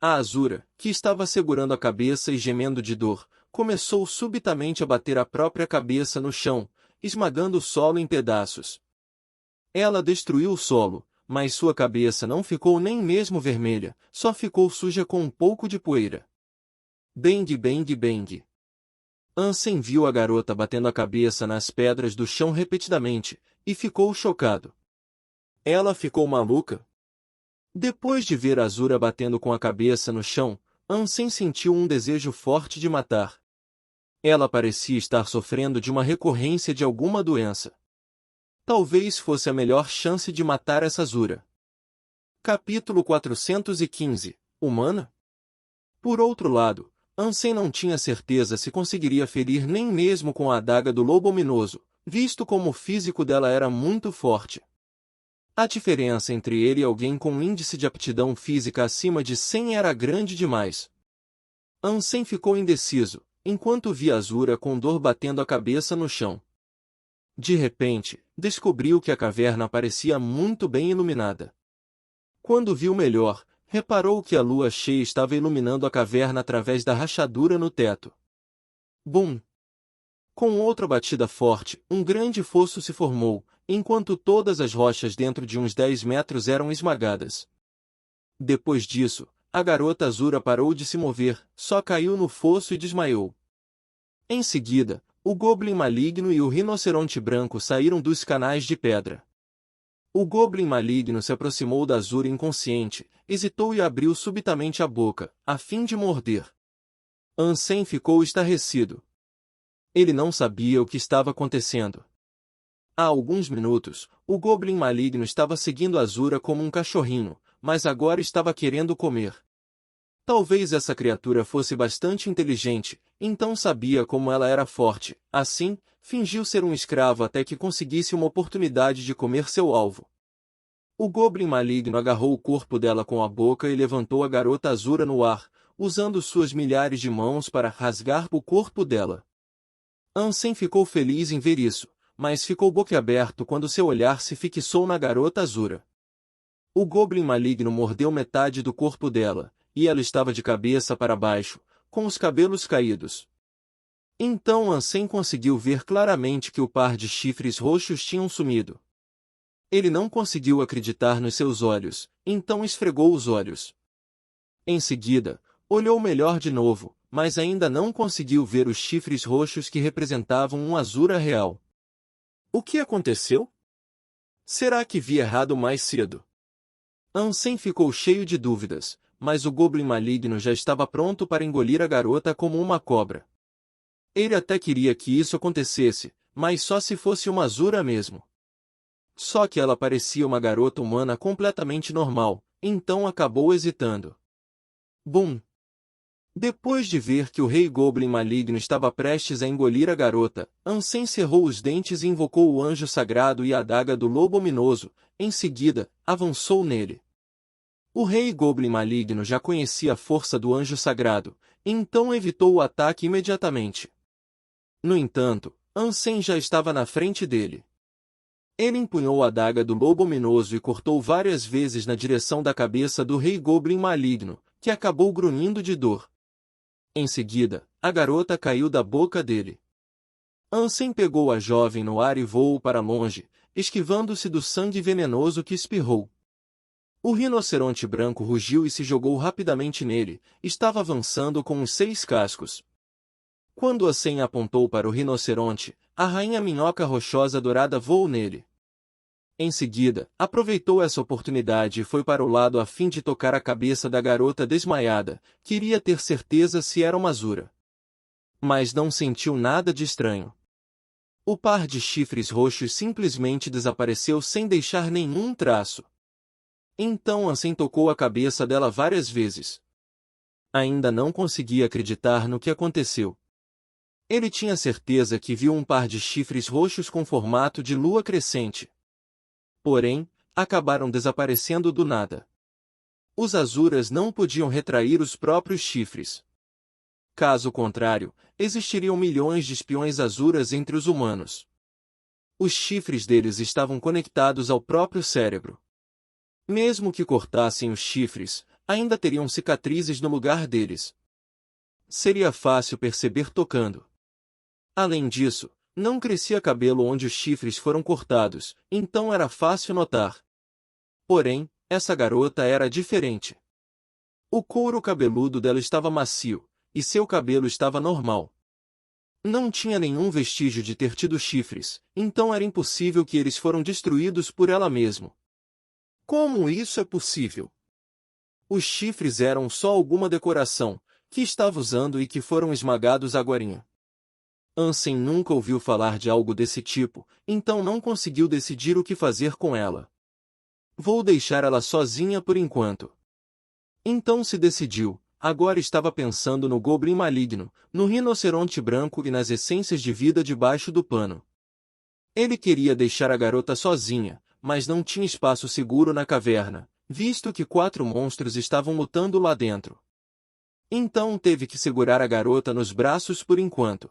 Speaker 1: A Asura, que estava segurando a cabeça e gemendo de dor, começou subitamente a bater a própria cabeça no chão, esmagando o solo em pedaços. Ela destruiu o solo, mas sua cabeça não ficou nem mesmo vermelha, só ficou suja com um pouco de poeira. Bang bang bang. Ansem viu a garota batendo a cabeça nas pedras do chão repetidamente, e ficou chocado. Ela ficou maluca? Depois de ver Azura batendo com a cabeça no chão, Ansem sentiu um desejo forte de matar. Ela parecia estar sofrendo de uma recorrência de alguma doença. Talvez fosse a melhor chance de matar essa Azura. Capítulo 415 – Humana? Por outro lado, Ansem não tinha certeza se conseguiria ferir nem mesmo com a adaga do lobo ominoso, visto como o físico dela era muito forte. A diferença entre ele e alguém com um índice de aptidão física acima de 100 era grande demais. Ansem ficou indeciso, enquanto via Azura com dor batendo a cabeça no chão. De repente, descobriu que a caverna parecia muito bem iluminada. Quando viu melhor, reparou que a lua cheia estava iluminando a caverna através da rachadura no teto. Bum! Com outra batida forte, um grande fosso se formou, enquanto todas as rochas dentro de uns 10 metros eram esmagadas. Depois disso, a garota Azura parou de se mover, só caiu no fosso e desmaiou. Em seguida, o Goblin Maligno e o Rinoceronte Branco saíram dos canais de pedra. O Goblin Maligno se aproximou da Azura inconsciente, hesitou e abriu subitamente a boca, a fim de morder. Ansem ficou estarrecido. Ele não sabia o que estava acontecendo. Há alguns minutos, o Goblin Maligno estava seguindo a Azura como um cachorrinho, mas agora estava querendo comer. Talvez essa criatura fosse bastante inteligente, então sabia como ela era forte, assim, fingiu ser um escravo até que conseguisse uma oportunidade de comer seu alvo. O Goblin Maligno agarrou o corpo dela com a boca e levantou a garota Azura no ar, usando suas milhares de mãos para rasgar o corpo dela. Ansem ficou feliz em ver isso, mas ficou boquiaberto quando seu olhar se fixou na garota Azura. O Goblin Maligno mordeu metade do corpo dela, e ela estava de cabeça para baixo, com os cabelos caídos. Então Ansem conseguiu ver claramente que o par de chifres roxos tinham sumido. Ele não conseguiu acreditar nos seus olhos, então esfregou os olhos. Em seguida, olhou melhor de novo, mas ainda não conseguiu ver os chifres roxos que representavam um Azura real. O que aconteceu? Será que vi errado mais cedo? Ansem ficou cheio de dúvidas, mas o Goblin Maligno já estava pronto para engolir a garota como uma cobra. Ele até queria que isso acontecesse, mas só se fosse uma Azura mesmo. Só que ela parecia uma garota humana completamente normal, então acabou hesitando. Bum! Depois de ver que o Rei Goblin Maligno estava prestes a engolir a garota, Ansem cerrou os dentes e invocou o anjo sagrado e a adaga do lobo ominoso, em seguida, avançou nele. O Rei Goblin Maligno já conhecia a força do anjo sagrado, então evitou o ataque imediatamente. No entanto, Ansem já estava na frente dele. Ele empunhou a adaga do lobo ominoso e cortou várias vezes na direção da cabeça do Rei Goblin Maligno, que acabou grunhindo de dor. Em seguida, a garota caiu da boca dele. Ansem pegou a jovem no ar e voou para longe, esquivando-se do sangue venenoso que espirrou. O rinoceronte branco rugiu e se jogou rapidamente nele, estava avançando com os 6 cascos. Quando Ansem apontou para o rinoceronte, a rainha minhoca rochosa dourada voou nele. Em seguida, aproveitou essa oportunidade e foi para o lado a fim de tocar a cabeça da garota desmaiada, queria ter certeza se era uma Azura. Mas não sentiu nada de estranho. O par de chifres roxos simplesmente desapareceu sem deixar nenhum traço. Então Ansem tocou a cabeça dela várias vezes. Ainda não conseguia acreditar no que aconteceu. Ele tinha certeza que viu um par de chifres roxos com formato de lua crescente. Porém, acabaram desaparecendo do nada. Os Azuras não podiam retrair os próprios chifres. Caso contrário, existiriam milhões de espiões Azuras entre os humanos. Os chifres deles estavam conectados ao próprio cérebro. Mesmo que cortassem os chifres, ainda teriam cicatrizes no lugar deles. Seria fácil perceber tocando. Além disso, não crescia cabelo onde os chifres foram cortados, então era fácil notar. Porém, essa garota era diferente. O couro cabeludo dela estava macio, e seu cabelo estava normal. Não tinha nenhum vestígio de ter tido chifres, então era impossível que eles foram destruídos por ela mesma. Como isso é possível? Os chifres eram só alguma decoração, que estava usando e que foram esmagados agorinha. Ansem nunca ouviu falar de algo desse tipo, então não conseguiu decidir o que fazer com ela. Vou deixar ela sozinha por enquanto. Então se decidiu. Agora estava pensando no Goblin maligno, no rinoceronte branco e nas essências de vida debaixo do pano. Ele queria deixar a garota sozinha, mas não tinha espaço seguro na caverna, visto que 4 monstros estavam lutando lá dentro. Então teve que segurar a garota nos braços por enquanto.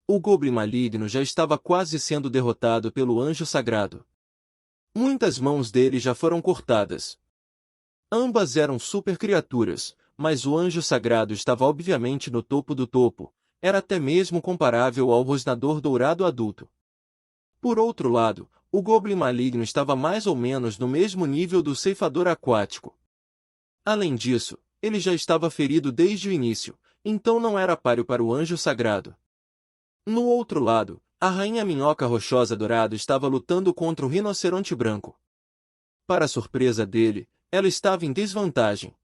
Speaker 1: O Goblin maligno já estava quase sendo derrotado pelo anjo sagrado. Muitas mãos dele já foram cortadas. Ambas eram super criaturas, mas o anjo sagrado estava obviamente no topo do topo, era até mesmo comparável ao rosnador dourado adulto. Por outro lado, o Goblin maligno estava mais ou menos no mesmo nível do ceifador aquático. Além disso, ele já estava ferido desde o início, então não era páreo para o anjo sagrado. No outro lado, a rainha minhoca rochosa dourada estava lutando contra o rinoceronte branco. Para surpresa dele, ela estava em desvantagem.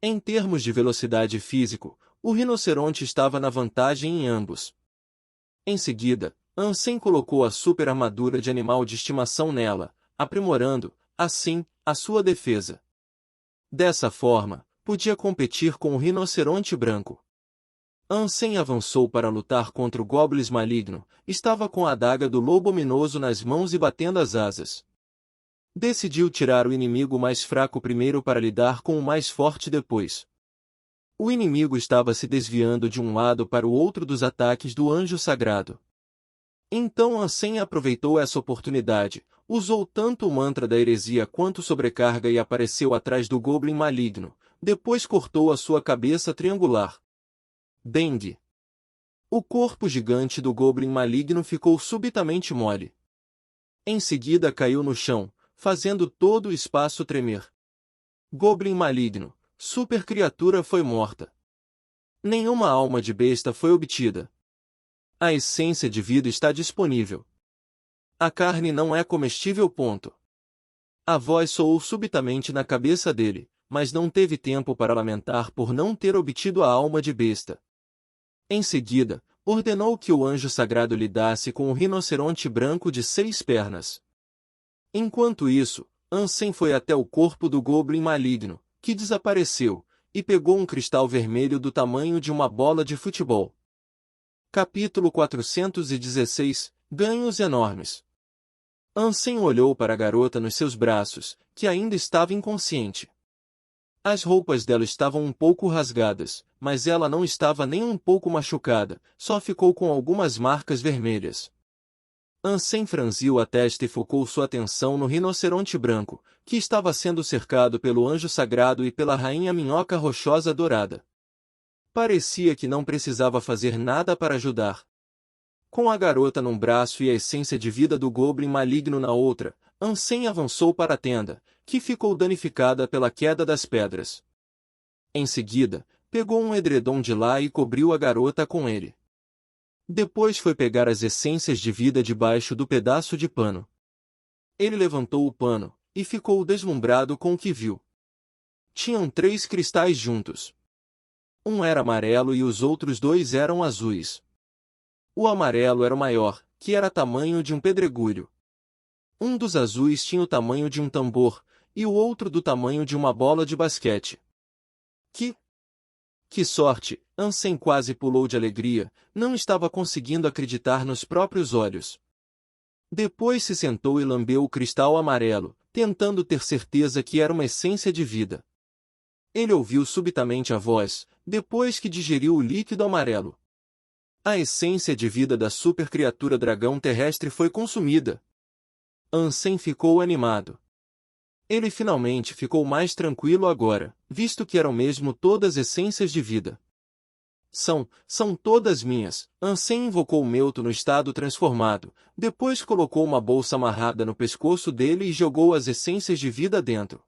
Speaker 1: Em termos de velocidade físico, o rinoceronte estava na vantagem em ambos. Em seguida, Ansem colocou a super armadura de animal de estimação nela, aprimorando, assim, a sua defesa. Dessa forma, podia competir com o rinoceronte branco. Ansem avançou para lutar contra o Goblin maligno, estava com a adaga do lobo ominoso nas mãos e batendo as asas. Decidiu tirar o inimigo mais fraco primeiro para lidar com o mais forte depois. O inimigo estava se desviando de um lado para o outro dos ataques do anjo sagrado. Então Ansem aproveitou essa oportunidade, usou tanto o mantra da heresia quanto sobrecarga e apareceu atrás do Goblin maligno, depois cortou a sua cabeça triangular. Bang! O corpo gigante do Goblin maligno ficou subitamente mole. Em seguida caiu no chão, fazendo todo o espaço tremer. Goblin maligno, super criatura foi morta. Nenhuma alma de besta foi obtida. A essência de vida está disponível. A carne não é comestível. Ponto. A voz soou subitamente na cabeça dele, mas não teve tempo para lamentar por não ter obtido a alma de besta. Em seguida, ordenou que o anjo sagrado lidasse com o rinoceronte branco de 6 pernas. Enquanto isso, Ansem foi até o corpo do Goblin maligno, que desapareceu, e pegou um cristal vermelho do tamanho de uma bola de futebol. Capítulo 416 – Ganhos enormes. Ansem olhou para a garota nos seus braços, que ainda estava inconsciente. As roupas dela estavam um pouco rasgadas, mas ela não estava nem um pouco machucada, só ficou com algumas marcas vermelhas. Ansem franziu a testa e focou sua atenção no rinoceronte branco, que estava sendo cercado pelo anjo sagrado e pela rainha minhoca rochosa dourada. Parecia que não precisava fazer nada para ajudar. Com a garota num braço e a essência de vida do Goblin maligno na outra, Ansem avançou para a tenda, que ficou danificada pela queda das pedras. Em seguida, pegou um edredom de lá e cobriu a garota com ele. Depois foi pegar as essências de vida debaixo do pedaço de pano. Ele levantou o pano, e ficou deslumbrado com o que viu. Tinham 3 cristais juntos. Um era amarelo e os outros 2 eram azuis. O amarelo era o maior, que era tamanho de um pedregulho. Um dos azuis tinha o tamanho de um tambor, e o outro do tamanho de uma bola de basquete. Que sorte! Ansem quase pulou de alegria, não estava conseguindo acreditar nos próprios olhos. Depois se sentou e lambeu o cristal amarelo, tentando ter certeza que era uma essência de vida. Ele ouviu subitamente a voz, depois que digeriu o líquido amarelo. A essência de vida da super criatura dragão terrestre foi consumida. Ansem ficou animado. Ele finalmente ficou mais tranquilo agora, visto que eram mesmo todas essências de vida. São todas minhas. Ansem invocou Melto no estado transformado, depois colocou uma bolsa amarrada no pescoço dele e jogou as essências de vida dentro.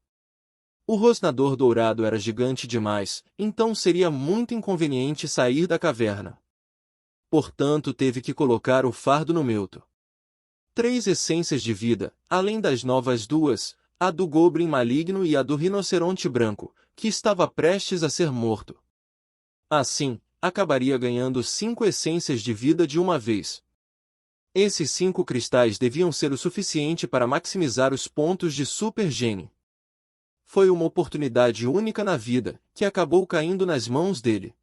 Speaker 1: O rosnador dourado era gigante demais, então seria muito inconveniente sair da caverna. Portanto, teve que colocar o fardo no Melto. 3 essências de vida, além das novas 2, a do Goblin maligno e a do rinoceronte branco, que estava prestes a ser morto. Assim, acabaria ganhando 5 essências de vida de uma vez. Esses 5 cristais deviam ser o suficiente para maximizar os pontos de Super Gene. Foi uma oportunidade única na vida, que acabou caindo nas mãos dele.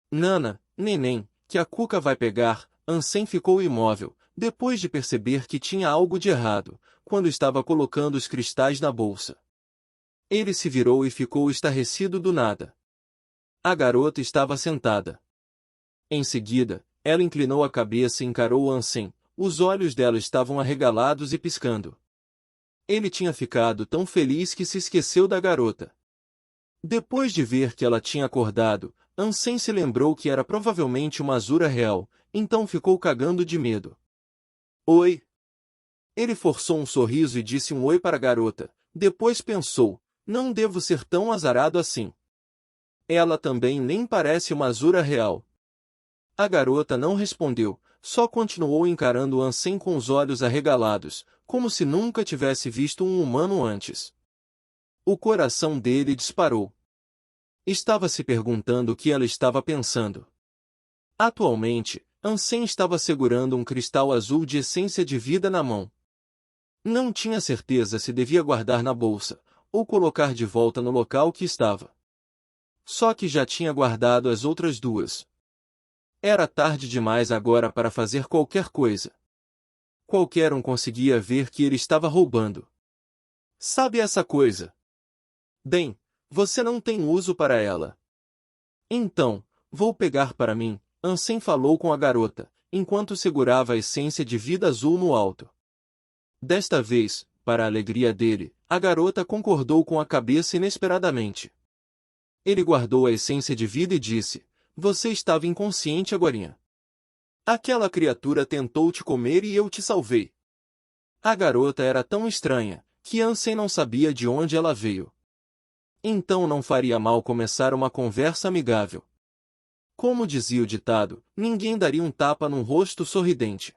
Speaker 1: Nana, neném, que a Cuca vai pegar. Ansem ficou imóvel, depois de perceber que tinha algo de errado, quando estava colocando os cristais na bolsa. Ele se virou e ficou estarrecido do nada. A garota estava sentada. Em seguida, ela inclinou a cabeça e encarou Ansem. Os olhos dela estavam arregalados e piscando. Ele tinha ficado tão feliz que se esqueceu da garota. Depois de ver que ela tinha acordado, Ansem se lembrou que era provavelmente uma Azura real, então ficou cagando de medo. Oi! Ele forçou um sorriso e disse um oi para a garota. Depois pensou, não devo ser tão azarado assim. Ela também nem parece uma Azura real. A garota não respondeu, só continuou encarando Ansem com os olhos arregalados, como se nunca tivesse visto um humano antes. O coração dele disparou. Estava se perguntando o que ela estava pensando. Atualmente, Ansem estava segurando um cristal azul de essência de vida na mão. Não tinha certeza se devia guardar na bolsa, ou colocar de volta no local que estava. Só que já tinha guardado as outras 2. Era tarde demais agora para fazer qualquer coisa. Qualquer um conseguia ver que ele estava roubando. Sabe essa coisa? Bem, você não tem uso para ela. Então, vou pegar para mim, Ansem falou com a garota, enquanto segurava a essência de vida azul no alto. Desta vez, para a alegria dele, a garota concordou com a cabeça inesperadamente. Ele guardou a essência de vida e disse, você estava inconsciente agorinha. Aquela criatura tentou te comer e eu te salvei. A garota era tão estranha, que Ansem não sabia de onde ela veio. Então não faria mal começar uma conversa amigável. Como dizia o ditado, ninguém daria um tapa num rosto sorridente.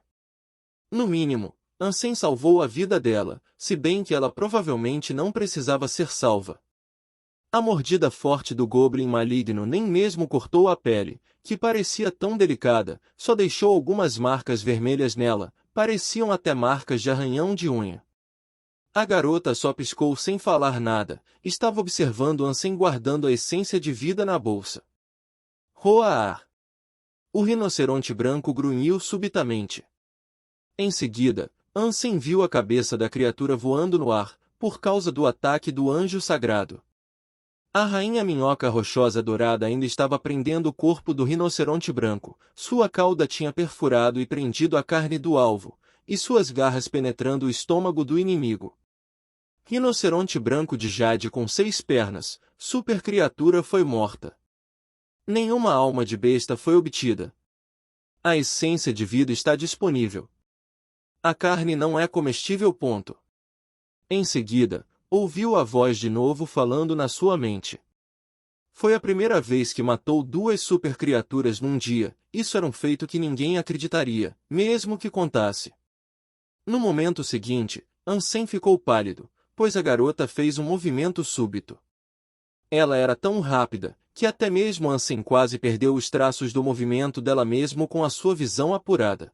Speaker 1: No mínimo, Ansem salvou a vida dela, se bem que ela provavelmente não precisava ser salva. A mordida forte do Goblin maligno nem mesmo cortou a pele, que parecia tão delicada, só deixou algumas marcas vermelhas nela, pareciam até marcas de arranhão de unha. A garota só piscou sem falar nada, estava observando Ansem guardando a essência de vida na bolsa. Roar! O rinoceronte branco grunhiu subitamente. Em seguida, Ansem viu a cabeça da criatura voando no ar, por causa do ataque do anjo sagrado. A rainha minhoca rochosa dourada ainda estava prendendo o corpo do rinoceronte branco, sua cauda tinha perfurado e prendido a carne do alvo, e suas garras penetrando o estômago do inimigo. Rinoceronte branco de jade com 6 pernas, super criatura foi morta. Nenhuma alma de besta foi obtida. A essência de vida está disponível. A carne não é comestível. Em seguida, ouviu a voz de novo falando na sua mente. Foi a primeira vez que matou 2 super criaturas num dia, isso era um feito que ninguém acreditaria, mesmo que contasse. No momento seguinte, Ansem ficou pálido, pois a garota fez um movimento súbito. Ela era tão rápida, que até mesmo Ansem quase perdeu os traços do movimento dela mesmo com a sua visão apurada.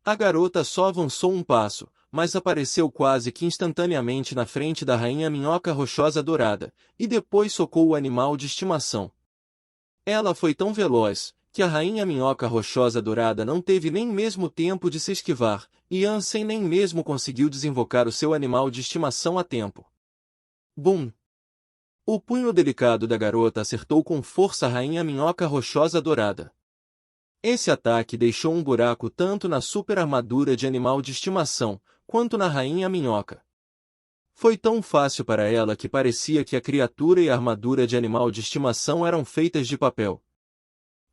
Speaker 1: A garota só avançou um passo, mas apareceu quase que instantaneamente na frente da rainha minhoca rochosa dourada, e depois socou o animal de estimação. Ela foi tão veloz, que a rainha minhoca rochosa dourada não teve nem mesmo tempo de se esquivar, e Ansem nem mesmo conseguiu desinvocar o seu animal de estimação a tempo. Bum! O punho delicado da garota acertou com força a rainha minhoca rochosa dourada. Esse ataque deixou um buraco tanto na super armadura de animal de estimação, quanto na rainha minhoca. Foi tão fácil para ela que parecia que a criatura e a armadura de animal de estimação eram feitas de papel.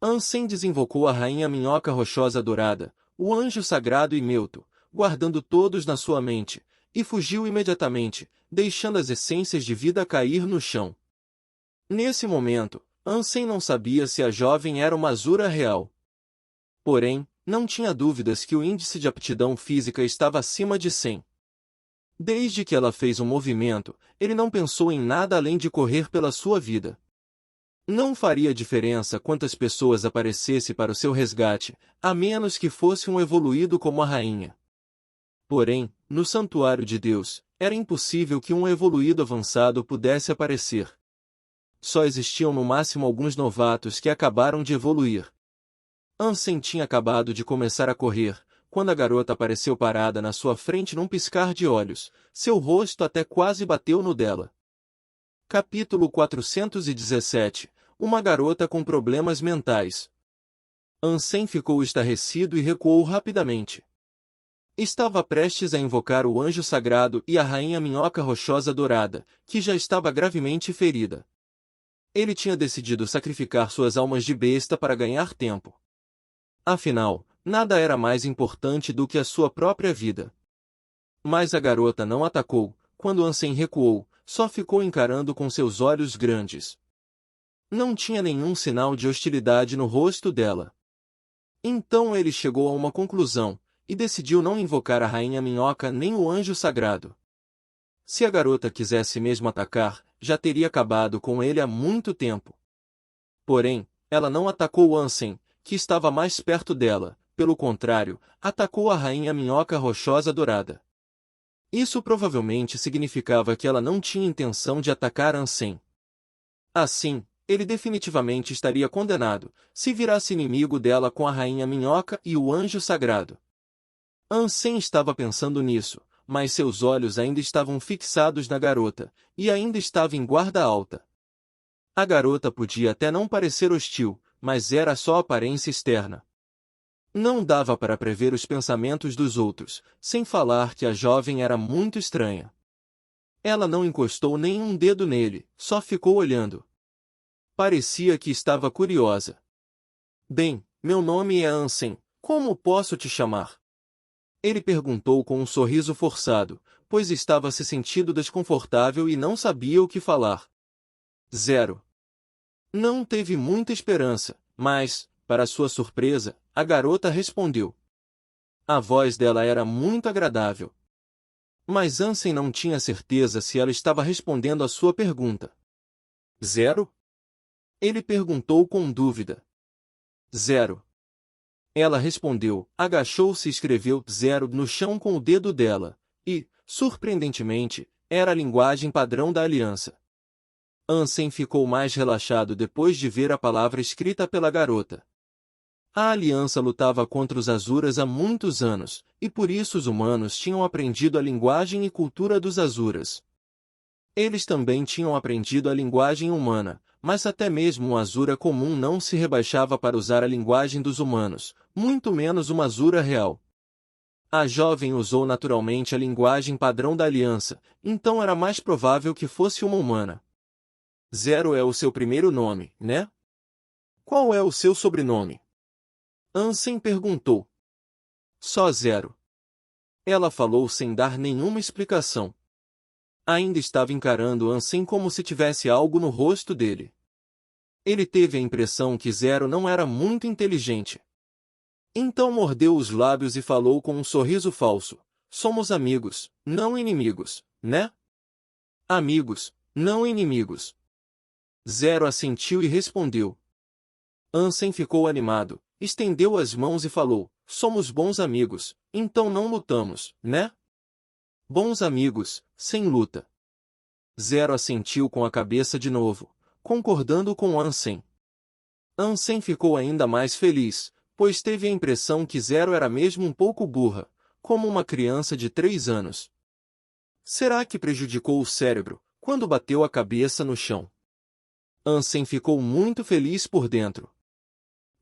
Speaker 1: Ansem desinvocou a rainha minhoca rochosa dourada, o anjo sagrado e Meuto, guardando todos na sua mente, e fugiu imediatamente, deixando as essências de vida cair no chão. Nesse momento, Ansem não sabia se a jovem era uma Azura real. Porém, não tinha dúvidas que o índice de aptidão física estava acima de 100. Desde que ela fez um movimento, ele não pensou em nada além de correr pela sua vida. Não faria diferença quantas pessoas aparecessem para o seu resgate, a menos que fosse um evoluído como a rainha. Porém, no santuário de Deus, era impossível que um evoluído avançado pudesse aparecer. Só existiam no máximo alguns novatos que acabaram de evoluir. Ansem tinha acabado de começar a correr, quando a garota apareceu parada na sua frente num piscar de olhos, seu rosto até quase bateu no dela. Capítulo 417 – Uma garota com problemas mentais. Ansem ficou estarrecido e recuou rapidamente. Estava prestes a invocar o anjo sagrado e a rainha minhoca rochosa dourada, que já estava gravemente ferida. Ele tinha decidido sacrificar suas almas de besta para ganhar tempo. Afinal, nada era mais importante do que a sua própria vida. Mas a garota não atacou. Quando Ansem recuou, só ficou encarando com seus olhos grandes. Não tinha nenhum sinal de hostilidade no rosto dela. Então ele chegou a uma conclusão, e decidiu não invocar a rainha minhoca nem o anjo sagrado. Se a garota quisesse mesmo atacar, já teria acabado com ele há muito tempo. Porém, ela não atacou Ansem, que estava mais perto dela, pelo contrário, atacou a rainha minhoca rochosa dourada. Isso provavelmente significava que ela não tinha intenção de atacar Ansem. Assim, ele definitivamente estaria condenado, se virasse inimigo dela com a rainha minhoca e o anjo sagrado. Ansem estava pensando nisso, mas seus olhos ainda estavam fixados na garota, e ainda estava em guarda alta. A garota podia até não parecer hostil, mas era só aparência externa. Não dava para prever os pensamentos dos outros, sem falar que a jovem era muito estranha. Ela não encostou nem um dedo nele, só ficou olhando. Parecia que estava curiosa. Bem, meu nome é Ansem, como posso te chamar? Ele perguntou com um sorriso forçado, pois estava se sentindo desconfortável e não sabia o que falar. 0. Não teve muita esperança, mas, para sua surpresa, a garota respondeu. A voz dela era muito agradável. Mas Ansem não tinha certeza se ela estava respondendo à sua pergunta. 0? Ele perguntou com dúvida. 0. Ela respondeu, agachou-se e escreveu 0 no chão com o dedo dela, e, surpreendentemente, era a linguagem padrão da aliança. Ansem ficou mais relaxado depois de ver a palavra escrita pela garota. A aliança lutava contra os Azuras há muitos anos, e por isso os humanos tinham aprendido a linguagem e cultura dos Azuras. Eles também tinham aprendido a linguagem humana, mas até mesmo um Azura comum não se rebaixava para usar a linguagem dos humanos, muito menos uma Azura real. A jovem usou naturalmente a linguagem padrão da aliança, então era mais provável que fosse uma humana. 0 é o seu primeiro nome, né? Qual é o seu sobrenome? Ansem perguntou. Só 0. Ela falou sem dar nenhuma explicação. Ainda estava encarando Ansem como se tivesse algo no rosto dele. Ele teve a impressão que 0 não era muito inteligente. Então mordeu os lábios e falou com um sorriso falso. Somos amigos, não inimigos, né? Amigos, não inimigos. 0 assentiu e respondeu. Ansem ficou animado, estendeu as mãos e falou, somos bons amigos, então não lutamos, né? Bons amigos, sem luta. 0 assentiu com a cabeça de novo, concordando com Ansem. Ansem ficou ainda mais feliz, pois teve a impressão que 0 era mesmo um pouco burra, como uma criança de 3 anos. Será que prejudicou o cérebro, quando bateu a cabeça no chão? Ansem ficou muito feliz por dentro.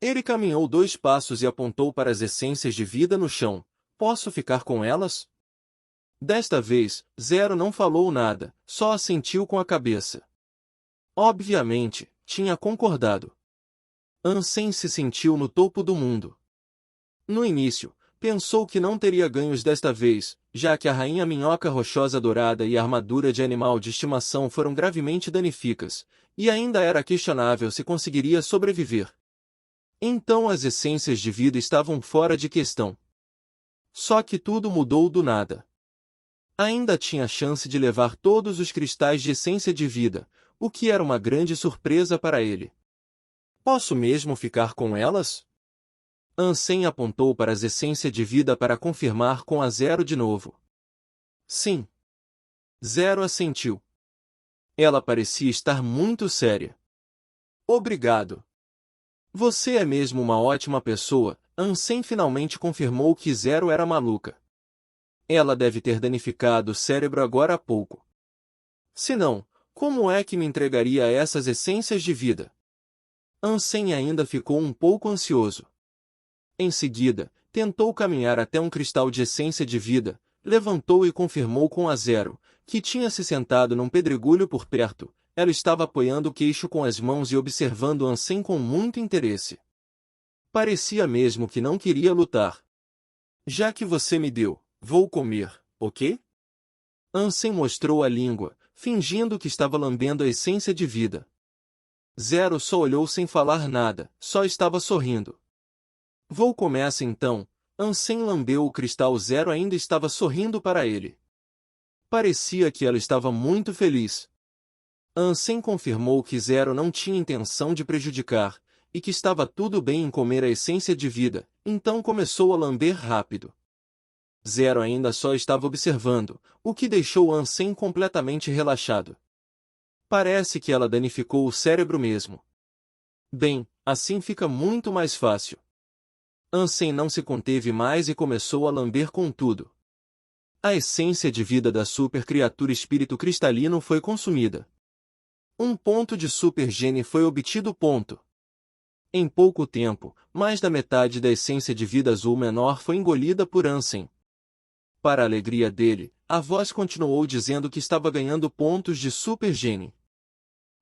Speaker 1: Ele caminhou 2 passos e apontou para as essências de vida no chão. Posso ficar com elas? Desta vez, 0 não falou nada, só assentiu com a cabeça. Obviamente, tinha concordado. Ansem se sentiu no topo do mundo. No início, pensou que não teria ganhos desta vez, já que a rainha minhoca rochosa dourada e a armadura de animal de estimação foram gravemente danificas, e ainda era questionável se conseguiria sobreviver. Então as essências de vida estavam fora de questão. Só que tudo mudou do nada. Ainda tinha chance de levar todos os cristais de essência de vida, o que era uma grande surpresa para ele. Posso mesmo ficar com elas? Ansem apontou para as essências de vida para confirmar com a Zero de novo. Sim. Zero assentiu. Ela parecia estar muito séria. Obrigado. Você é mesmo uma ótima pessoa. Ansem finalmente confirmou que Zero era maluca. Ela deve ter danificado o cérebro agora há pouco. Se não, como é que me entregaria essas essências de vida? Ansem ainda ficou um pouco ansioso. Em seguida, tentou caminhar até um cristal de essência de vida, levantou e confirmou com a Zero, que tinha se sentado num pedregulho por perto. Ela estava apoiando o queixo com as mãos e observando Ansem com muito interesse. Parecia mesmo que não queria lutar. Já que você me deu, vou comer, ok? Ansem mostrou a língua, fingindo que estava lambendo a essência de vida. Zero só olhou sem falar nada, só estava sorrindo. Vou começar então. Ansem lambeu o cristal. Zero ainda estava sorrindo para ele. Parecia que ela estava muito feliz. Ansem confirmou que Zero não tinha intenção de prejudicar, e que estava tudo bem em comer a essência de vida, então começou a lamber rápido. Zero ainda só estava observando, o que deixou Ansem completamente relaxado. Parece que ela danificou o cérebro mesmo. Bem, assim fica muito mais fácil. Ansem não se conteve mais e começou a lamber com tudo. A essência de vida da super criatura espírito cristalino foi consumida. Um ponto de super gene foi obtido. Em pouco tempo, mais da metade da essência de vida azul menor foi engolida por Ansem. Para a alegria dele, a voz continuou dizendo que estava ganhando pontos de super gene.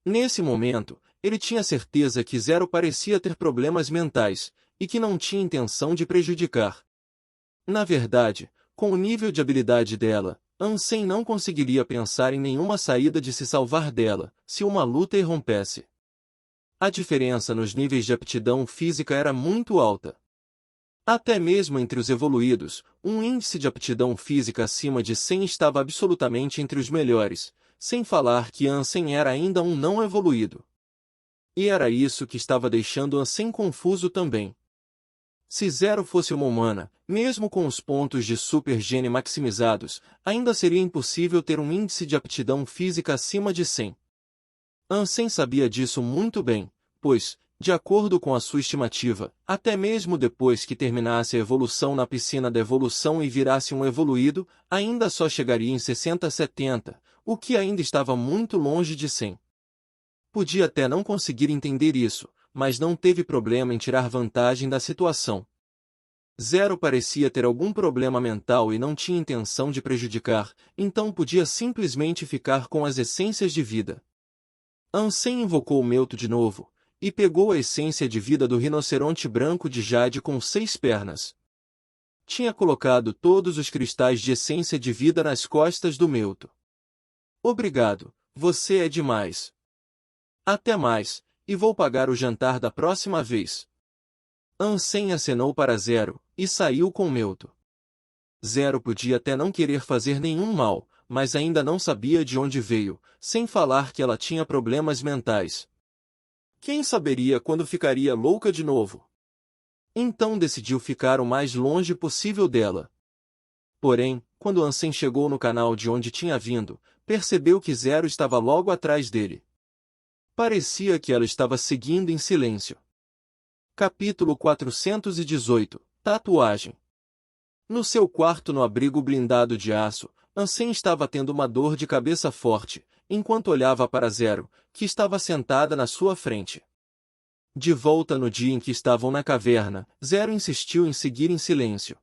Speaker 1: Nesse momento, ele tinha certeza que Zero parecia ter problemas mentais, e que não tinha intenção de prejudicar. Na verdade, com o nível de habilidade dela, Ansem não conseguiria pensar em nenhuma saída de se salvar dela, se uma luta irrompesse. A diferença nos níveis de aptidão física era muito alta. Até mesmo entre os evoluídos, um índice de aptidão física acima de 100 estava absolutamente entre os melhores, sem falar que Ansem era ainda um não evoluído. E era isso que estava deixando Ansem confuso também. Se Zero fosse uma humana, mesmo com os pontos de super gene maximizados, ainda seria impossível ter um índice de aptidão física acima de 100. Ansem sabia disso muito bem, pois, de acordo com a sua estimativa, até mesmo depois que terminasse a evolução na piscina da evolução e virasse um evoluído, ainda só chegaria em 60 a 70, o que ainda estava muito longe de 100. Podia até não conseguir entender isso, mas não teve problema em tirar vantagem da situação. Zero parecia ter algum problema mental e não tinha intenção de prejudicar, então podia simplesmente ficar com as essências de vida. Ansem invocou o Melto de novo, e pegou a essência de vida do rinoceronte branco de Jade com 6 pernas. Tinha colocado todos os cristais de essência de vida nas costas do Melto. Obrigado, você é demais. Até mais, e vou pagar o jantar da próxima vez. Ansem acenou para Zero, e saiu com Melto. Zero podia até não querer fazer nenhum mal, mas ainda não sabia de onde veio, sem falar que ela tinha problemas mentais. Quem saberia quando ficaria louca de novo? Então decidiu ficar o mais longe possível dela. Porém, quando Ansem chegou no canal de onde tinha vindo, percebeu que Zero estava logo atrás dele. Parecia que ela estava seguindo em silêncio. Capítulo 418 – Tatuagem. No seu quarto no abrigo blindado de aço, Ansem estava tendo uma dor de cabeça forte, enquanto olhava para Zero, que estava sentada na sua frente. De volta no dia em que estavam na caverna, Zero insistiu em seguir em silêncio.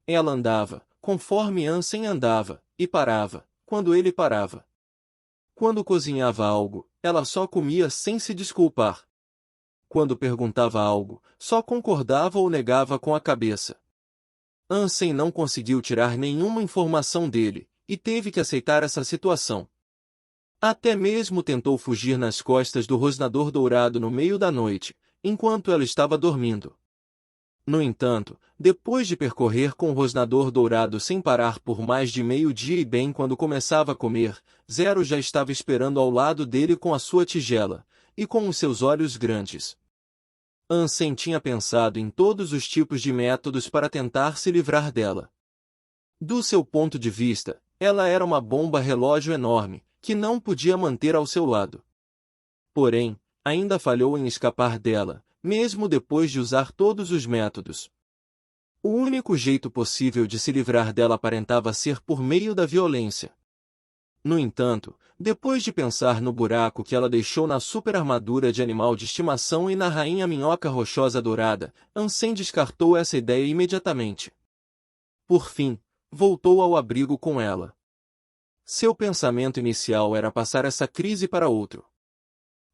Speaker 1: Ela andava, conforme Ansem andava, e parava, quando ele parava. Quando cozinhava algo, ela só comia sem se desculpar. Quando perguntava algo, só concordava ou negava com a cabeça. Ansem não conseguiu tirar nenhuma informação dele, e teve que aceitar essa situação. Até mesmo tentou fugir nas costas do rosnador dourado no meio da noite, enquanto ela estava dormindo. No entanto, depois de percorrer com o rosnador dourado sem parar por mais de meio-dia e bem quando começava a comer, Zero já estava esperando ao lado dele com a sua tigela, e com os seus olhos grandes. Ansem tinha pensado em todos os tipos de métodos para tentar se livrar dela. Do seu ponto de vista, ela era uma bomba-relógio enorme, que não podia manter ao seu lado. Porém, ainda falhou em escapar dela, mesmo depois de usar todos os métodos. O único jeito possível de se livrar dela aparentava ser por meio da violência. No entanto, depois de pensar no buraco que ela deixou na superarmadura de animal de estimação e na rainha minhoca rochosa dourada, Ansem descartou essa ideia imediatamente. Por fim, voltou ao abrigo com ela. Seu pensamento inicial era passar essa crise para outro.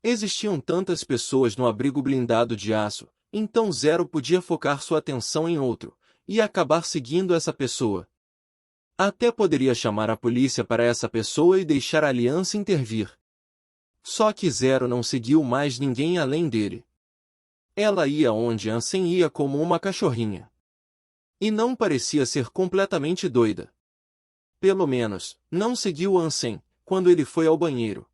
Speaker 1: Existiam tantas pessoas no abrigo blindado de aço, então Zero podia focar sua atenção em outro, e acabar seguindo essa pessoa. Até poderia chamar a polícia para essa pessoa e deixar a aliança intervir. Só que Zero não seguiu mais ninguém além dele. Ela ia onde Ansem ia como uma cachorrinha. E não parecia ser completamente doida. Pelo menos, não seguiu Ansem, quando ele foi ao banheiro.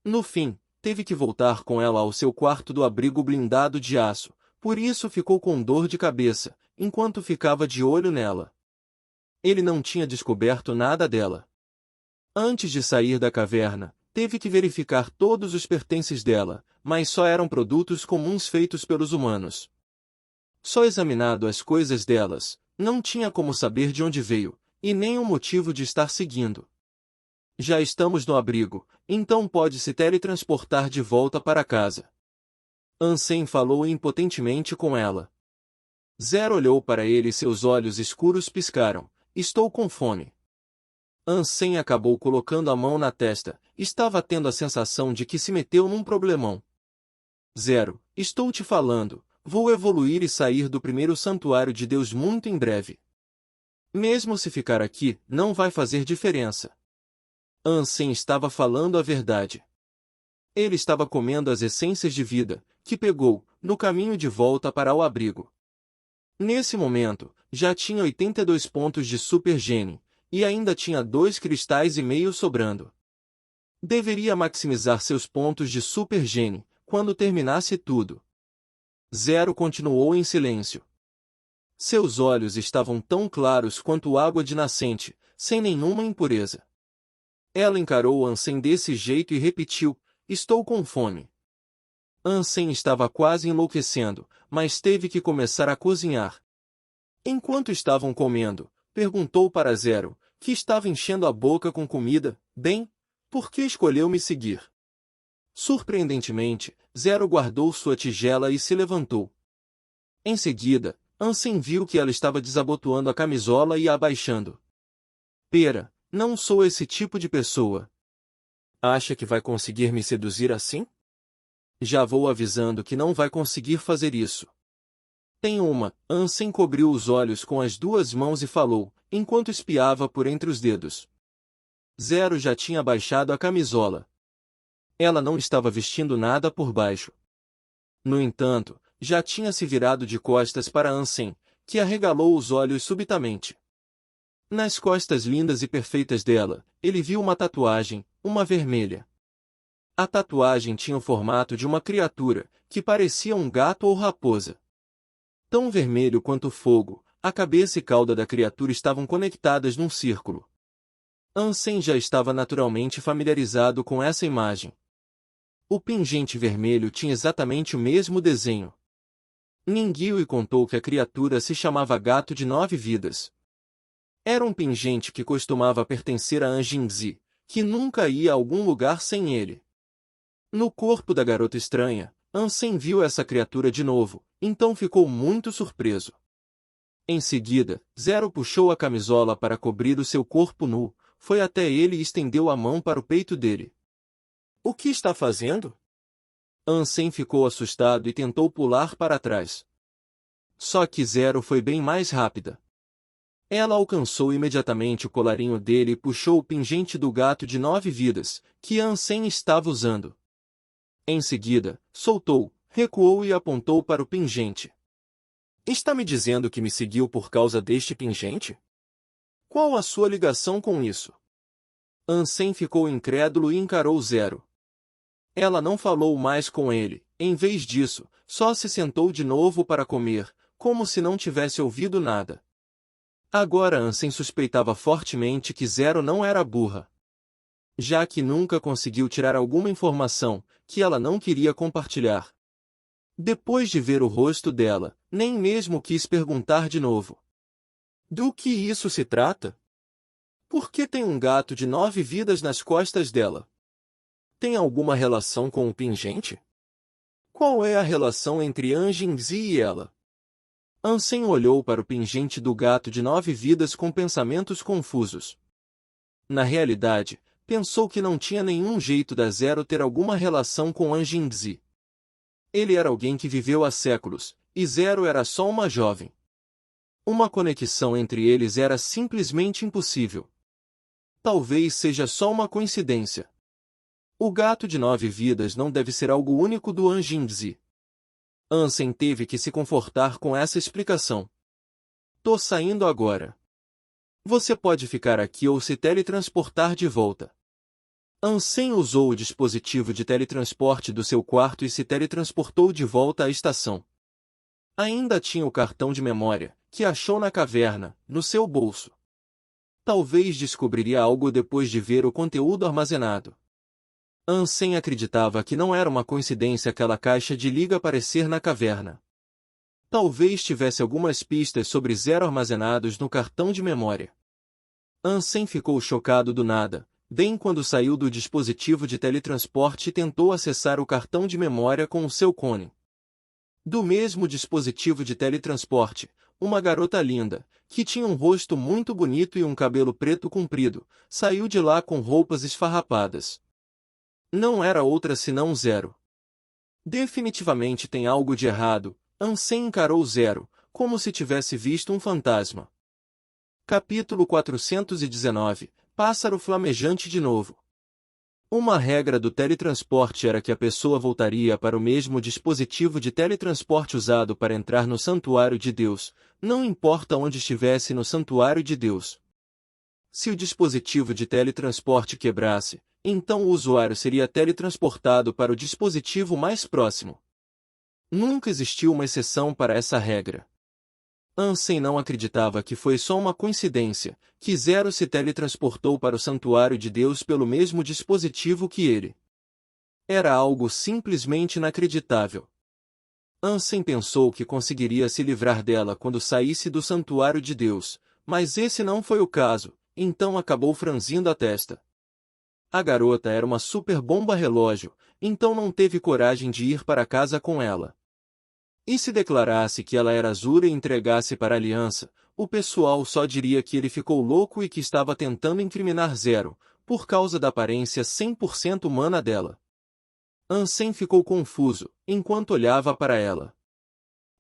Speaker 1: No fim, teve que voltar com ela ao seu quarto do abrigo blindado de aço, por isso ficou com dor de cabeça, enquanto ficava de olho nela. Ele não tinha descoberto nada dela. Antes de sair da caverna, teve que verificar todos os pertences dela, mas só eram produtos comuns feitos pelos humanos. Só examinado as coisas delas, não tinha como saber de onde veio, e nem o motivo de estar seguindo. Já estamos no abrigo, então pode se teletransportar de volta para casa. Ansem falou impotentemente com ela. Zero olhou para ele e seus olhos escuros piscaram. Estou com fome. Ansem acabou colocando a mão na testa, estava tendo a sensação de que se meteu num problemão. Zero, estou te falando, vou evoluir e sair do primeiro santuário de Deus muito em breve. Mesmo se ficar aqui, não vai fazer diferença. Ansem estava falando a verdade. Ele estava comendo as essências de vida, que pegou, no caminho de volta para o abrigo. Nesse momento, já tinha 82 pontos de Super Gene, e ainda tinha 2 cristais e meio sobrando. Deveria maximizar seus pontos de Super Gene, quando terminasse tudo. Zero continuou em silêncio. Seus olhos estavam tão claros quanto água de nascente, sem nenhuma impureza. Ela encarou Ansem desse jeito e repetiu, estou com fome. Ansem estava quase enlouquecendo, mas teve que começar a cozinhar. Enquanto estavam comendo, perguntou para Zero, que estava enchendo a boca com comida, bem, por que escolheu me seguir? Surpreendentemente, Zero guardou sua tigela e se levantou. Em seguida, Ansem viu que ela estava desabotoando a camisola e a abaixando. Pera, não sou esse tipo de pessoa. Acha que vai conseguir me seduzir assim? Já vou avisando que não vai conseguir fazer isso. Tem uma. Ansem cobriu os olhos com as 2 mãos e falou, enquanto espiava por entre os dedos. Zero já tinha abaixado a camisola. Ela não estava vestindo nada por baixo. No entanto, já tinha se virado de costas para Ansem, que arregalou os olhos subitamente. Nas costas lindas e perfeitas dela, ele viu uma tatuagem, uma vermelha. A tatuagem tinha o formato de uma criatura, que parecia um gato ou raposa. Tão vermelho quanto o fogo, a cabeça e cauda da criatura estavam conectadas num círculo. Ansem já estava naturalmente familiarizado com essa imagem. O pingente vermelho tinha exatamente o mesmo desenho. Ningui contou que a criatura se chamava Gato de 9 Vidas. Era um pingente que costumava pertencer a Anjinzi, que nunca ia a algum lugar sem ele. No corpo da garota estranha, Ansem viu essa criatura de novo, então ficou muito surpreso. Em seguida, Zero puxou a camisola para cobrir o seu corpo nu, foi até ele e estendeu a mão para o peito dele. O que está fazendo? Ansem ficou assustado e tentou pular para trás. Só que Zero foi bem mais rápida. Ela alcançou imediatamente o colarinho dele e puxou o pingente do gato de 9 vidas, que Ansem estava usando. Em seguida, soltou, recuou e apontou para o pingente. Está me dizendo que me seguiu por causa deste pingente? Qual a sua ligação com isso? Ansem ficou incrédulo e encarou Zero. Ela não falou mais com ele, em vez disso, só se sentou de novo para comer, como se não tivesse ouvido nada. Agora Ansem suspeitava fortemente que Zero não era burra. Já que nunca conseguiu tirar alguma informação que ela não queria compartilhar. Depois de ver o rosto dela, nem mesmo quis perguntar de novo. Do que isso se trata? Por que tem um gato de 9 vidas nas costas dela? Tem alguma relação com o pingente? Qual é a relação entre Anjing-Zi e ela? Ansem olhou para o pingente do gato de 9 vidas com pensamentos confusos. Na realidade, pensou que não tinha nenhum jeito da Zero ter alguma relação com Anjing-Zi. Ele era alguém que viveu há séculos, e Zero era só uma jovem. Uma conexão entre eles era simplesmente impossível. Talvez seja só uma coincidência. O gato de 9 vidas não deve ser algo único do Anjing-Zi. Ansem teve que se confortar com essa explicação. Tô saindo agora. Você pode ficar aqui ou se teletransportar de volta. Ansem usou o dispositivo de teletransporte do seu quarto e se teletransportou de volta à estação. Ainda tinha o cartão de memória, que achou na caverna, no seu bolso. Talvez descobriria algo depois de ver o conteúdo armazenado. Ansem acreditava que não era uma coincidência aquela caixa de liga aparecer na caverna. Talvez tivesse algumas pistas sobre Zero armazenados no cartão de memória. Ansem ficou chocado do nada, bem quando saiu do dispositivo de teletransporte e tentou acessar o cartão de memória com o seu cone. Do mesmo dispositivo de teletransporte, uma garota linda, que tinha um rosto muito bonito e um cabelo preto comprido, saiu de lá com roupas esfarrapadas. Não era outra senão Zero. Definitivamente tem algo de errado. Ansem encarou Zero, como se tivesse visto um fantasma. Capítulo 419 – Pássaro flamejante de novo. Uma regra do teletransporte era que a pessoa voltaria para o mesmo dispositivo de teletransporte usado para entrar no Santuário de Deus, não importa onde estivesse no Santuário de Deus. Se o dispositivo de teletransporte quebrasse, então o usuário seria teletransportado para o dispositivo mais próximo. Nunca existiu uma exceção para essa regra. Ansem não acreditava que foi só uma coincidência, que Zero se teletransportou para o Santuário de Deus pelo mesmo dispositivo que ele. Era algo simplesmente inacreditável. Ansem pensou que conseguiria se livrar dela quando saísse do Santuário de Deus, mas esse não foi o caso, então acabou franzindo a testa. A garota era uma super bomba relógio, então não teve coragem de ir para casa com ela. E se declarasse que ela era Azura e entregasse para a aliança, o pessoal só diria que ele ficou louco e que estava tentando incriminar Zero, por causa da aparência 100% humana dela. Ansem ficou confuso, enquanto olhava para ela.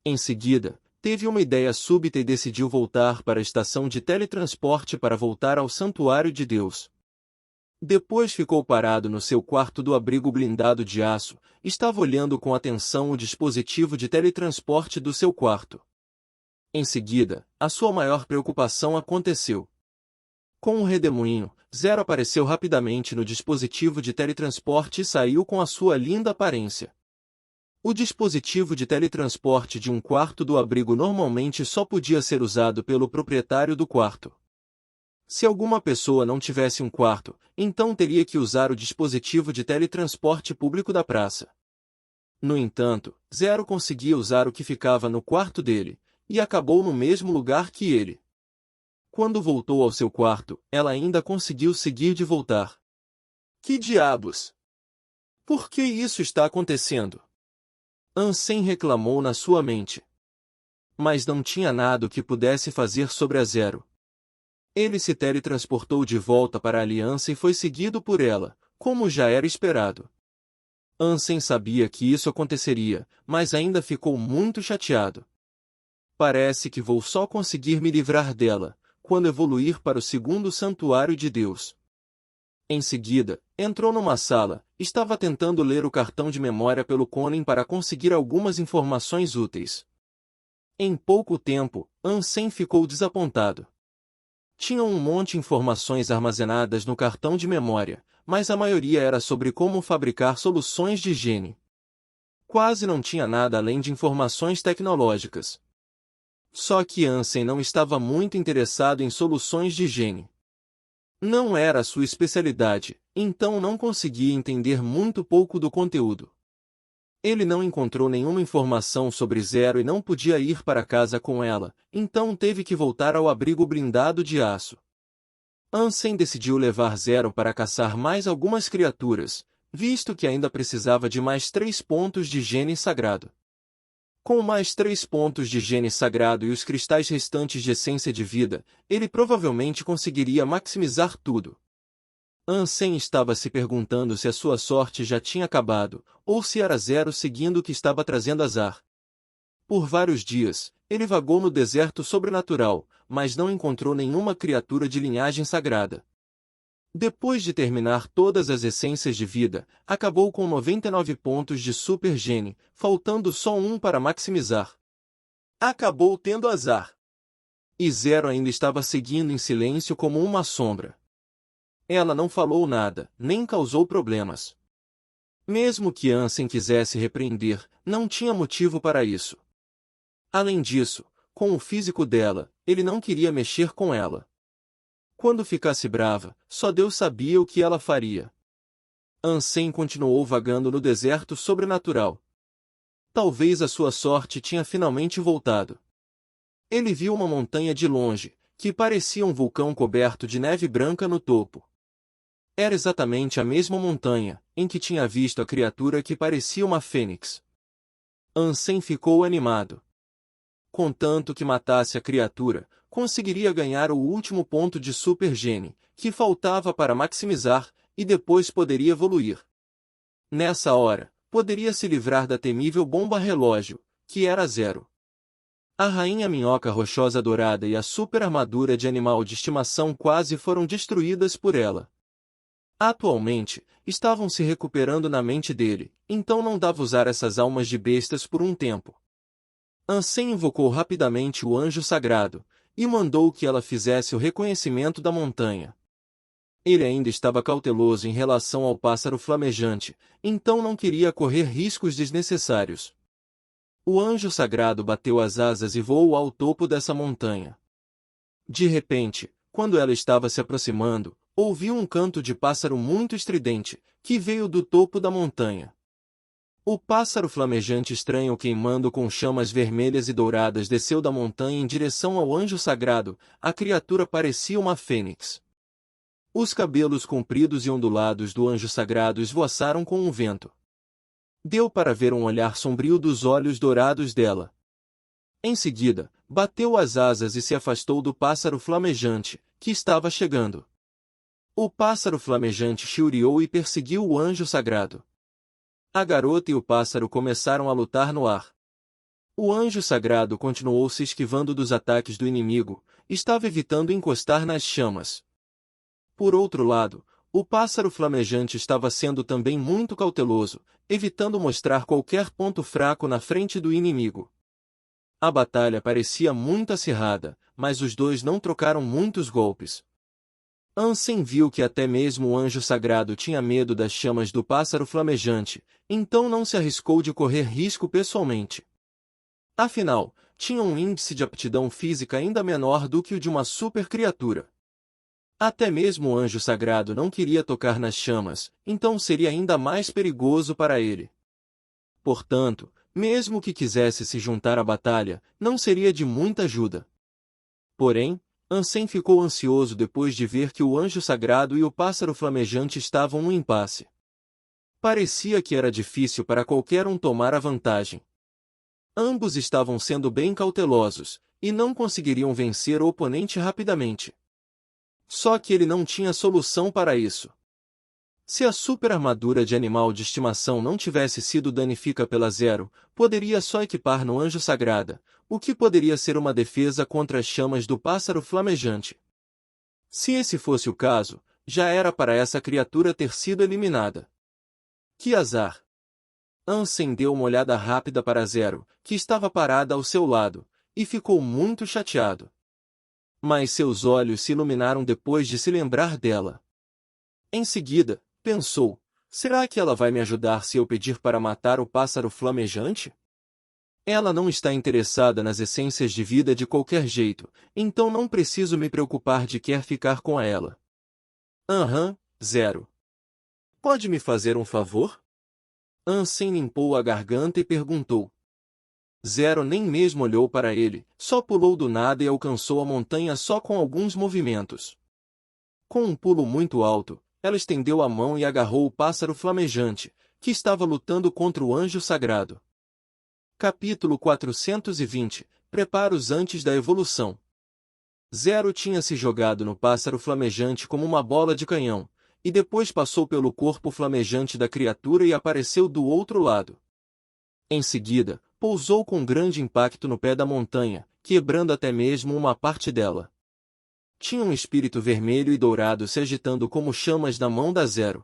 Speaker 1: Em seguida, teve uma ideia súbita e decidiu voltar para a estação de teletransporte para voltar ao Santuário de Deus. Depois ficou parado no seu quarto do abrigo blindado de aço, estava olhando com atenção o dispositivo de teletransporte do seu quarto. Em seguida, a sua maior preocupação aconteceu. Com um redemoinho, Zero apareceu rapidamente no dispositivo de teletransporte e saiu com a sua linda aparência. O dispositivo de teletransporte de um quarto do abrigo normalmente só podia ser usado pelo proprietário do quarto. Se alguma pessoa não tivesse um quarto, então teria que usar o dispositivo de teletransporte público da praça. No entanto, Zero conseguia usar o que ficava no quarto dele, e acabou no mesmo lugar que ele. Quando voltou ao seu quarto, ela ainda conseguiu seguir de voltar. Que diabos? Por que isso está acontecendo? Ansem reclamou na sua mente. Mas não tinha nada que pudesse fazer sobre a Zero. Ele se teletransportou de volta para a aliança e foi seguido por ela, como já era esperado. Ansem sabia que isso aconteceria, mas ainda ficou muito chateado. Parece que vou só conseguir me livrar dela, quando evoluir para o segundo santuário de Deus. Em seguida, entrou numa sala, estava tentando ler o cartão de memória pelo Conan para conseguir algumas informações úteis. Em pouco tempo, Ansem ficou desapontado. Tinha um monte de informações armazenadas no cartão de memória, mas a maioria era sobre como fabricar soluções de higiene. Quase não tinha nada além de informações tecnológicas. Só que Ansem não estava muito interessado em soluções de higiene. Não era a sua especialidade, então não conseguia entender muito pouco do conteúdo. Ele não encontrou nenhuma informação sobre Zero e não podia ir para casa com ela, então teve que voltar ao abrigo blindado de aço. Ansem decidiu levar Zero para caçar mais algumas criaturas, visto que ainda precisava de mais 3 pontos de gene sagrado. Com mais 3 pontos de gene sagrado e os cristais restantes de essência de vida, ele provavelmente conseguiria maximizar tudo. Ansem estava se perguntando se a sua sorte já tinha acabado, ou se era Zero seguindo o que estava trazendo azar. Por vários dias, ele vagou no deserto sobrenatural, mas não encontrou nenhuma criatura de linhagem sagrada. Depois de terminar todas as essências de vida, acabou com 99 pontos de super gene, faltando só um para maximizar. Acabou tendo azar. E Zero ainda estava seguindo em silêncio como uma sombra. Ela não falou nada, nem causou problemas. Mesmo que Ansem quisesse repreender, não tinha motivo para isso. Além disso, com o físico dela, ele não queria mexer com ela. Quando ficasse brava, só Deus sabia o que ela faria. Ansem continuou vagando no deserto sobrenatural. Talvez a sua sorte tinha finalmente voltado. Ele viu uma montanha de longe, que parecia um vulcão coberto de neve branca no topo. Era exatamente a mesma montanha, em que tinha visto a criatura que parecia uma fênix. Ansem ficou animado. Contanto que matasse a criatura, conseguiria ganhar o último ponto de super gene, que faltava para maximizar, e depois poderia evoluir. Nessa hora, poderia se livrar da temível bomba relógio, que era Zero. A rainha minhoca rochosa dourada e a super armadura de animal de estimação quase foram destruídas por ela. Atualmente, estavam se recuperando na mente dele, então não dava usar essas almas de bestas por um tempo. Ansem invocou rapidamente o anjo sagrado, e mandou que ela fizesse o reconhecimento da montanha. Ele ainda estava cauteloso em relação ao pássaro flamejante, então não queria correr riscos desnecessários. O anjo sagrado bateu as asas e voou ao topo dessa montanha. De repente, quando ela estava se aproximando, ouviu um canto de pássaro muito estridente, que veio do topo da montanha. O pássaro flamejante estranho queimando com chamas vermelhas e douradas desceu da montanha em direção ao anjo sagrado, a criatura parecia uma fênix. Os cabelos compridos e ondulados do anjo sagrado esvoaçaram com o vento. Deu para ver um olhar sombrio dos olhos dourados dela. Em seguida, bateu as asas e se afastou do pássaro flamejante, que estava chegando. O pássaro flamejante churiou e perseguiu o anjo sagrado. A garota e o pássaro começaram a lutar no ar. O anjo sagrado continuou se esquivando dos ataques do inimigo, estava evitando encostar nas chamas. Por outro lado, o pássaro flamejante estava sendo também muito cauteloso, evitando mostrar qualquer ponto fraco na frente do inimigo. A batalha parecia muito acirrada, mas os dois não trocaram muitos golpes. Ansem viu que até mesmo o anjo sagrado tinha medo das chamas do pássaro flamejante, então não se arriscou de correr risco pessoalmente. Afinal, tinha um índice de aptidão física ainda menor do que o de uma super criatura. Até mesmo o anjo sagrado não queria tocar nas chamas, então seria ainda mais perigoso para ele. Portanto, mesmo que quisesse se juntar à batalha, não seria de muita ajuda. Porém, Ansem ficou ansioso depois de ver que o anjo sagrado e o pássaro flamejante estavam num impasse. Parecia que era difícil para qualquer um tomar a vantagem. Ambos estavam sendo bem cautelosos, e não conseguiriam vencer o oponente rapidamente. Só que ele não tinha solução para isso. Se a super armadura de animal de estimação não tivesse sido danificada pela Zero, poderia só equipar no Anjo Sagrada, o que poderia ser uma defesa contra as chamas do pássaro flamejante. Se esse fosse o caso, já era para essa criatura ter sido eliminada. Que azar! Ansem deu uma olhada rápida para Zero, que estava parada ao seu lado, e ficou muito chateado. Mas seus olhos se iluminaram depois de se lembrar dela. Em seguida, pensou, será que ela vai me ajudar se eu pedir para matar o pássaro flamejante? Ela não está interessada nas essências de vida de qualquer jeito, então não preciso me preocupar de quer ficar com ela. Aham, Zero. Pode me fazer um favor? Ansem limpou a garganta e perguntou. Zero nem mesmo olhou para ele, só pulou do nada e alcançou a montanha só com alguns movimentos. Com um pulo muito alto, ela estendeu a mão e agarrou o pássaro flamejante, que estava lutando contra o anjo sagrado. Capítulo 420 Preparos antes da evolução. Zero tinha se jogado no pássaro flamejante como uma bola de canhão, e depois passou pelo corpo flamejante da criatura e apareceu do outro lado. Em seguida, pousou com grande impacto no pé da montanha, quebrando até mesmo uma parte dela. Tinha um espírito vermelho e dourado se agitando como chamas na mão da Zero.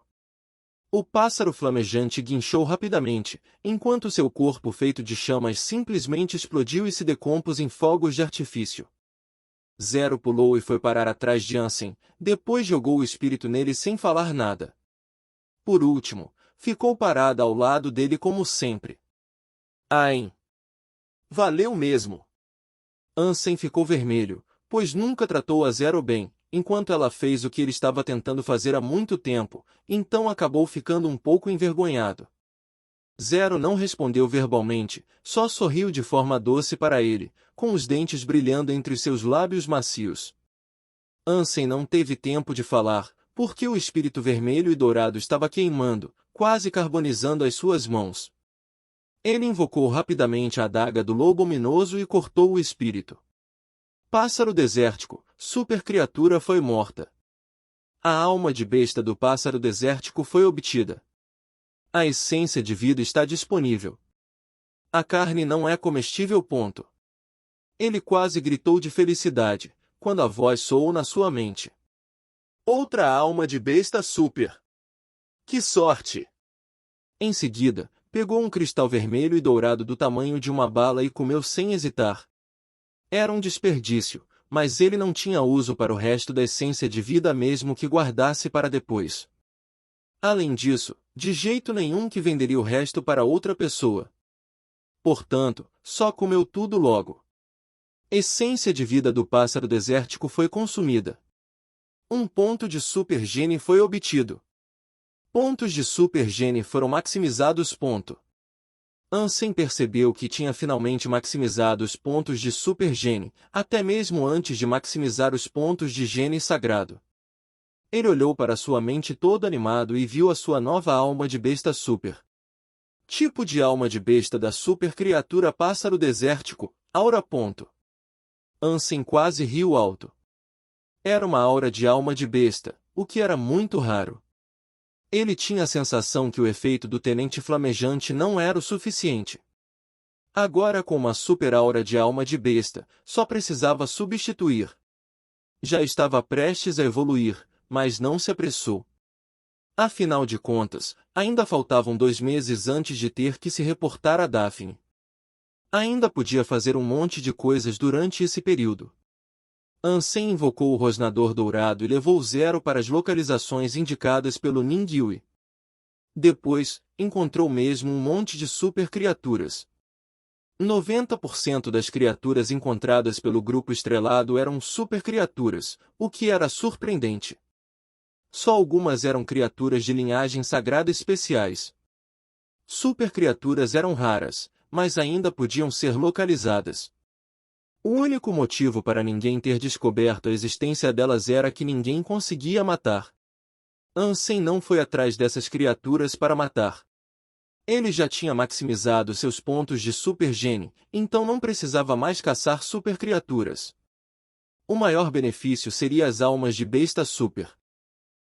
Speaker 1: O pássaro flamejante guinchou rapidamente, enquanto seu corpo feito de chamas simplesmente explodiu e se decompôs em fogos de artifício. Zero pulou e foi parar atrás de Ansem, depois jogou o espírito nele sem falar nada. Por último, ficou parada ao lado dele como sempre. Ai! Valeu mesmo! Ansem ficou vermelho, pois nunca tratou a Zero bem, enquanto ela fez o que ele estava tentando fazer há muito tempo, então acabou ficando um pouco envergonhado. Zero não respondeu verbalmente, só sorriu de forma doce para ele, com os dentes brilhando entre seus lábios macios. Ansem não teve tempo de falar, porque o espírito vermelho e dourado estava queimando, quase carbonizando as suas mãos. Ele invocou rapidamente a adaga do lobo ominoso e cortou o espírito. Pássaro desértico, super criatura foi morta. A alma de besta do pássaro desértico foi obtida. A essência de vida está disponível. A carne não é comestível. Ele quase gritou de felicidade, quando a voz soou na sua mente. Outra alma de besta super! Que sorte! Em seguida, pegou um cristal vermelho e dourado do tamanho de uma bala e comeu sem hesitar. Era um desperdício, mas ele não tinha uso para o resto da essência de vida mesmo que guardasse para depois. Além disso, de jeito nenhum que venderia o resto para outra pessoa. Portanto, só comeu tudo logo. Essência de vida do pássaro desértico foi consumida. Um ponto de super gene foi obtido. Pontos de super gene foram maximizados. Ansem percebeu que tinha finalmente maximizado os pontos de super gene, até mesmo antes de maximizar os pontos de gene sagrado. Ele olhou para sua mente todo animado e viu a sua nova alma de besta super. Tipo de alma de besta da super criatura pássaro desértico, aura. Ansem quase riu alto. Era uma aura de alma de besta, o que era muito raro. Ele tinha a sensação que o efeito do tenente flamejante não era o suficiente. Agora com uma super aura de alma de besta, só precisava substituir. Já estava prestes a evoluir, mas não se apressou. Afinal de contas, ainda faltavam 2 meses antes de ter que se reportar a Daphne. Ainda podia fazer um monte de coisas durante esse período. Ansem invocou o rosnador dourado e levou Zero para as localizações indicadas pelo Ninghui. Depois, encontrou mesmo um monte de super criaturas. 90% das criaturas encontradas pelo grupo estrelado eram super criaturas, o que era surpreendente. Só algumas eram criaturas de linhagem sagrada especiais. Super criaturas eram raras, mas ainda podiam ser localizadas. O único motivo para ninguém ter descoberto a existência delas era que ninguém conseguia matar. Ansem não foi atrás dessas criaturas para matar. Ele já tinha maximizado seus pontos de super gene, então não precisava mais caçar super criaturas. O maior benefício seria as almas de besta super.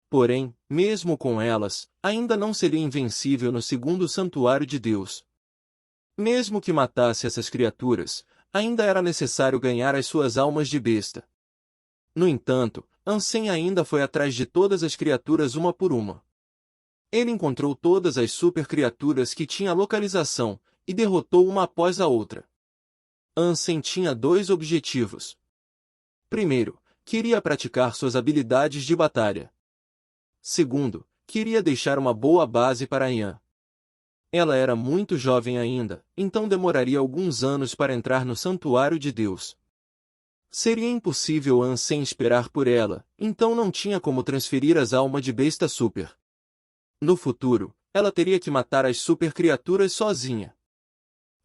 Speaker 1: Porém, mesmo com elas, ainda não seria invencível no segundo santuário de Deus. Mesmo que matasse essas criaturas, ainda era necessário ganhar as suas almas de besta. No entanto, Ansem ainda foi atrás de todas as criaturas uma por uma. Ele encontrou todas as super-criaturas que tinha localização, e derrotou uma após a outra. Ansem tinha dois objetivos. Primeiro, queria praticar suas habilidades de batalha. Segundo, queria deixar uma boa base para Yan. Ela era muito jovem ainda, então demoraria alguns anos para entrar no Santuário de Deus. Seria impossível Ansem esperar por ela, então não tinha como transferir as almas de besta super. No futuro, ela teria que matar as super-criaturas sozinha.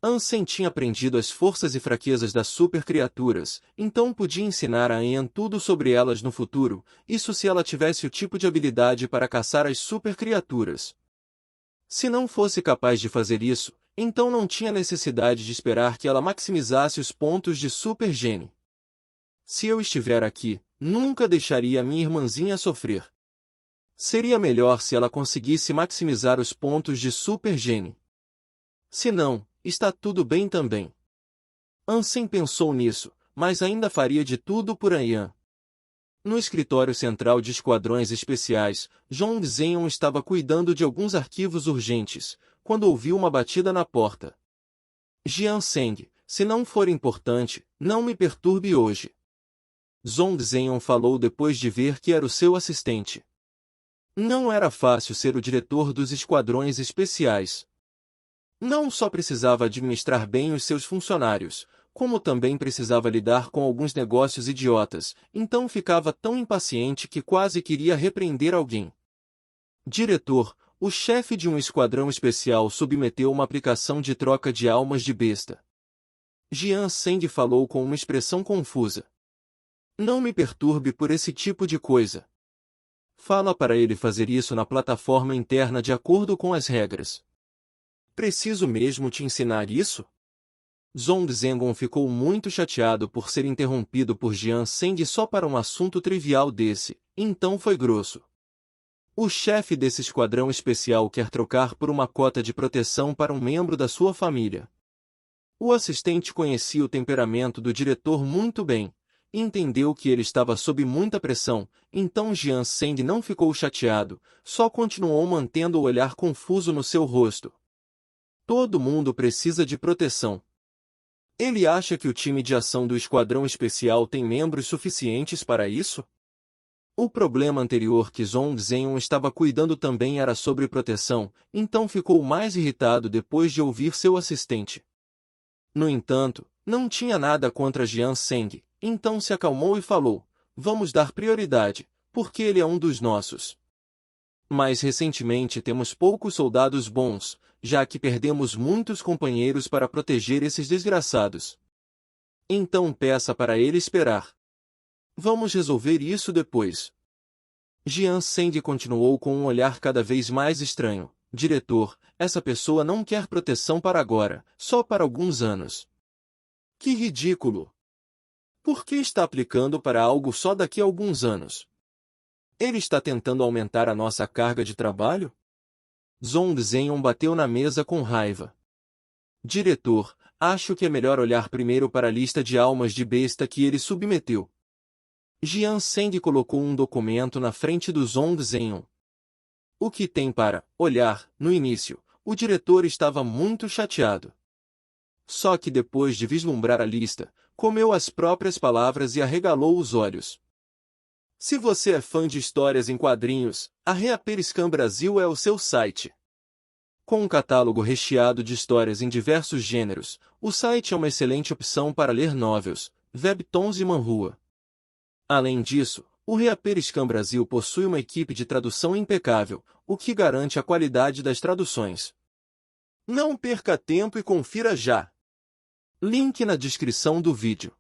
Speaker 1: Ansem tinha aprendido as forças e fraquezas das super-criaturas, então podia ensinar a Yan tudo sobre elas no futuro, isso se ela tivesse o tipo de habilidade para caçar as super-criaturas. Se não fosse capaz de fazer isso, então não tinha necessidade de esperar que ela maximizasse os pontos de Super Gene. Se eu estiver aqui, nunca deixaria minha irmãzinha sofrer. Seria melhor se ela conseguisse maximizar os pontos de Super Gene. Se não, está tudo bem também. Ansem pensou nisso, mas ainda faria de tudo por Yan. No escritório central de esquadrões especiais, Zhong Zhenhong estava cuidando de alguns arquivos urgentes, quando ouviu uma batida na porta. Jian Seng, se não for importante, não me perturbe hoje. Zhong Zhenhong falou depois de ver que era o seu assistente. Não era fácil ser o diretor dos esquadrões especiais. Não só precisava administrar bem os seus funcionários, como também precisava lidar com alguns negócios idiotas, então ficava tão impaciente que quase queria repreender alguém. Diretor, o chefe de um esquadrão especial submeteu uma aplicação de troca de almas de besta. Jian Seng falou com uma expressão confusa. Não me perturbe por esse tipo de coisa. Fala para ele fazer isso na plataforma interna de acordo com as regras. Preciso mesmo te ensinar isso? Zhong Zhenghong ficou muito chateado por ser interrompido por Jian Seng só para um assunto trivial desse, então foi grosso. O chefe desse esquadrão especial quer trocar por uma cota de proteção para um membro da sua família. O assistente conhecia o temperamento do diretor muito bem, e entendeu que ele estava sob muita pressão, então Jian Seng não ficou chateado, só continuou mantendo o olhar confuso no seu rosto. Todo mundo precisa de proteção. Ele acha que o time de ação do esquadrão especial tem membros suficientes para isso? O problema anterior que Zhong Zhenhong estava cuidando também era sobre proteção, então ficou mais irritado depois de ouvir seu assistente. No entanto, não tinha nada contra Jian Seng, então se acalmou e falou, vamos dar prioridade, porque ele é um dos nossos. Mas recentemente temos poucos soldados bons, já que perdemos muitos companheiros para proteger esses desgraçados. Então peça para ele esperar. Vamos resolver isso depois. Jian Seng continuou com um olhar cada vez mais estranho. Diretor, essa pessoa não quer proteção para agora, só para alguns anos. Que ridículo! Por que está aplicando para algo só daqui a alguns anos? Ele está tentando aumentar a nossa carga de trabalho? Zhong Zhenhong bateu na mesa com raiva. Diretor, acho que é melhor olhar primeiro para a lista de almas de besta que ele submeteu. Jian Seng colocou um documento na frente do Zhong Zhenhong. O que tem para olhar? No início, o diretor estava muito chateado. Só que depois de vislumbrar a lista, comeu as próprias palavras e arregalou os olhos. Se você é fã de histórias em quadrinhos, a Reaperiscan Brasil é o seu site. Com um catálogo recheado de histórias em diversos gêneros, o site é uma excelente opção para ler novels, webtoons e manhua. Além disso, o Reaperiscan Brasil possui uma equipe de tradução impecável, o que garante a qualidade das traduções. Não perca tempo e confira já! Link na descrição do vídeo.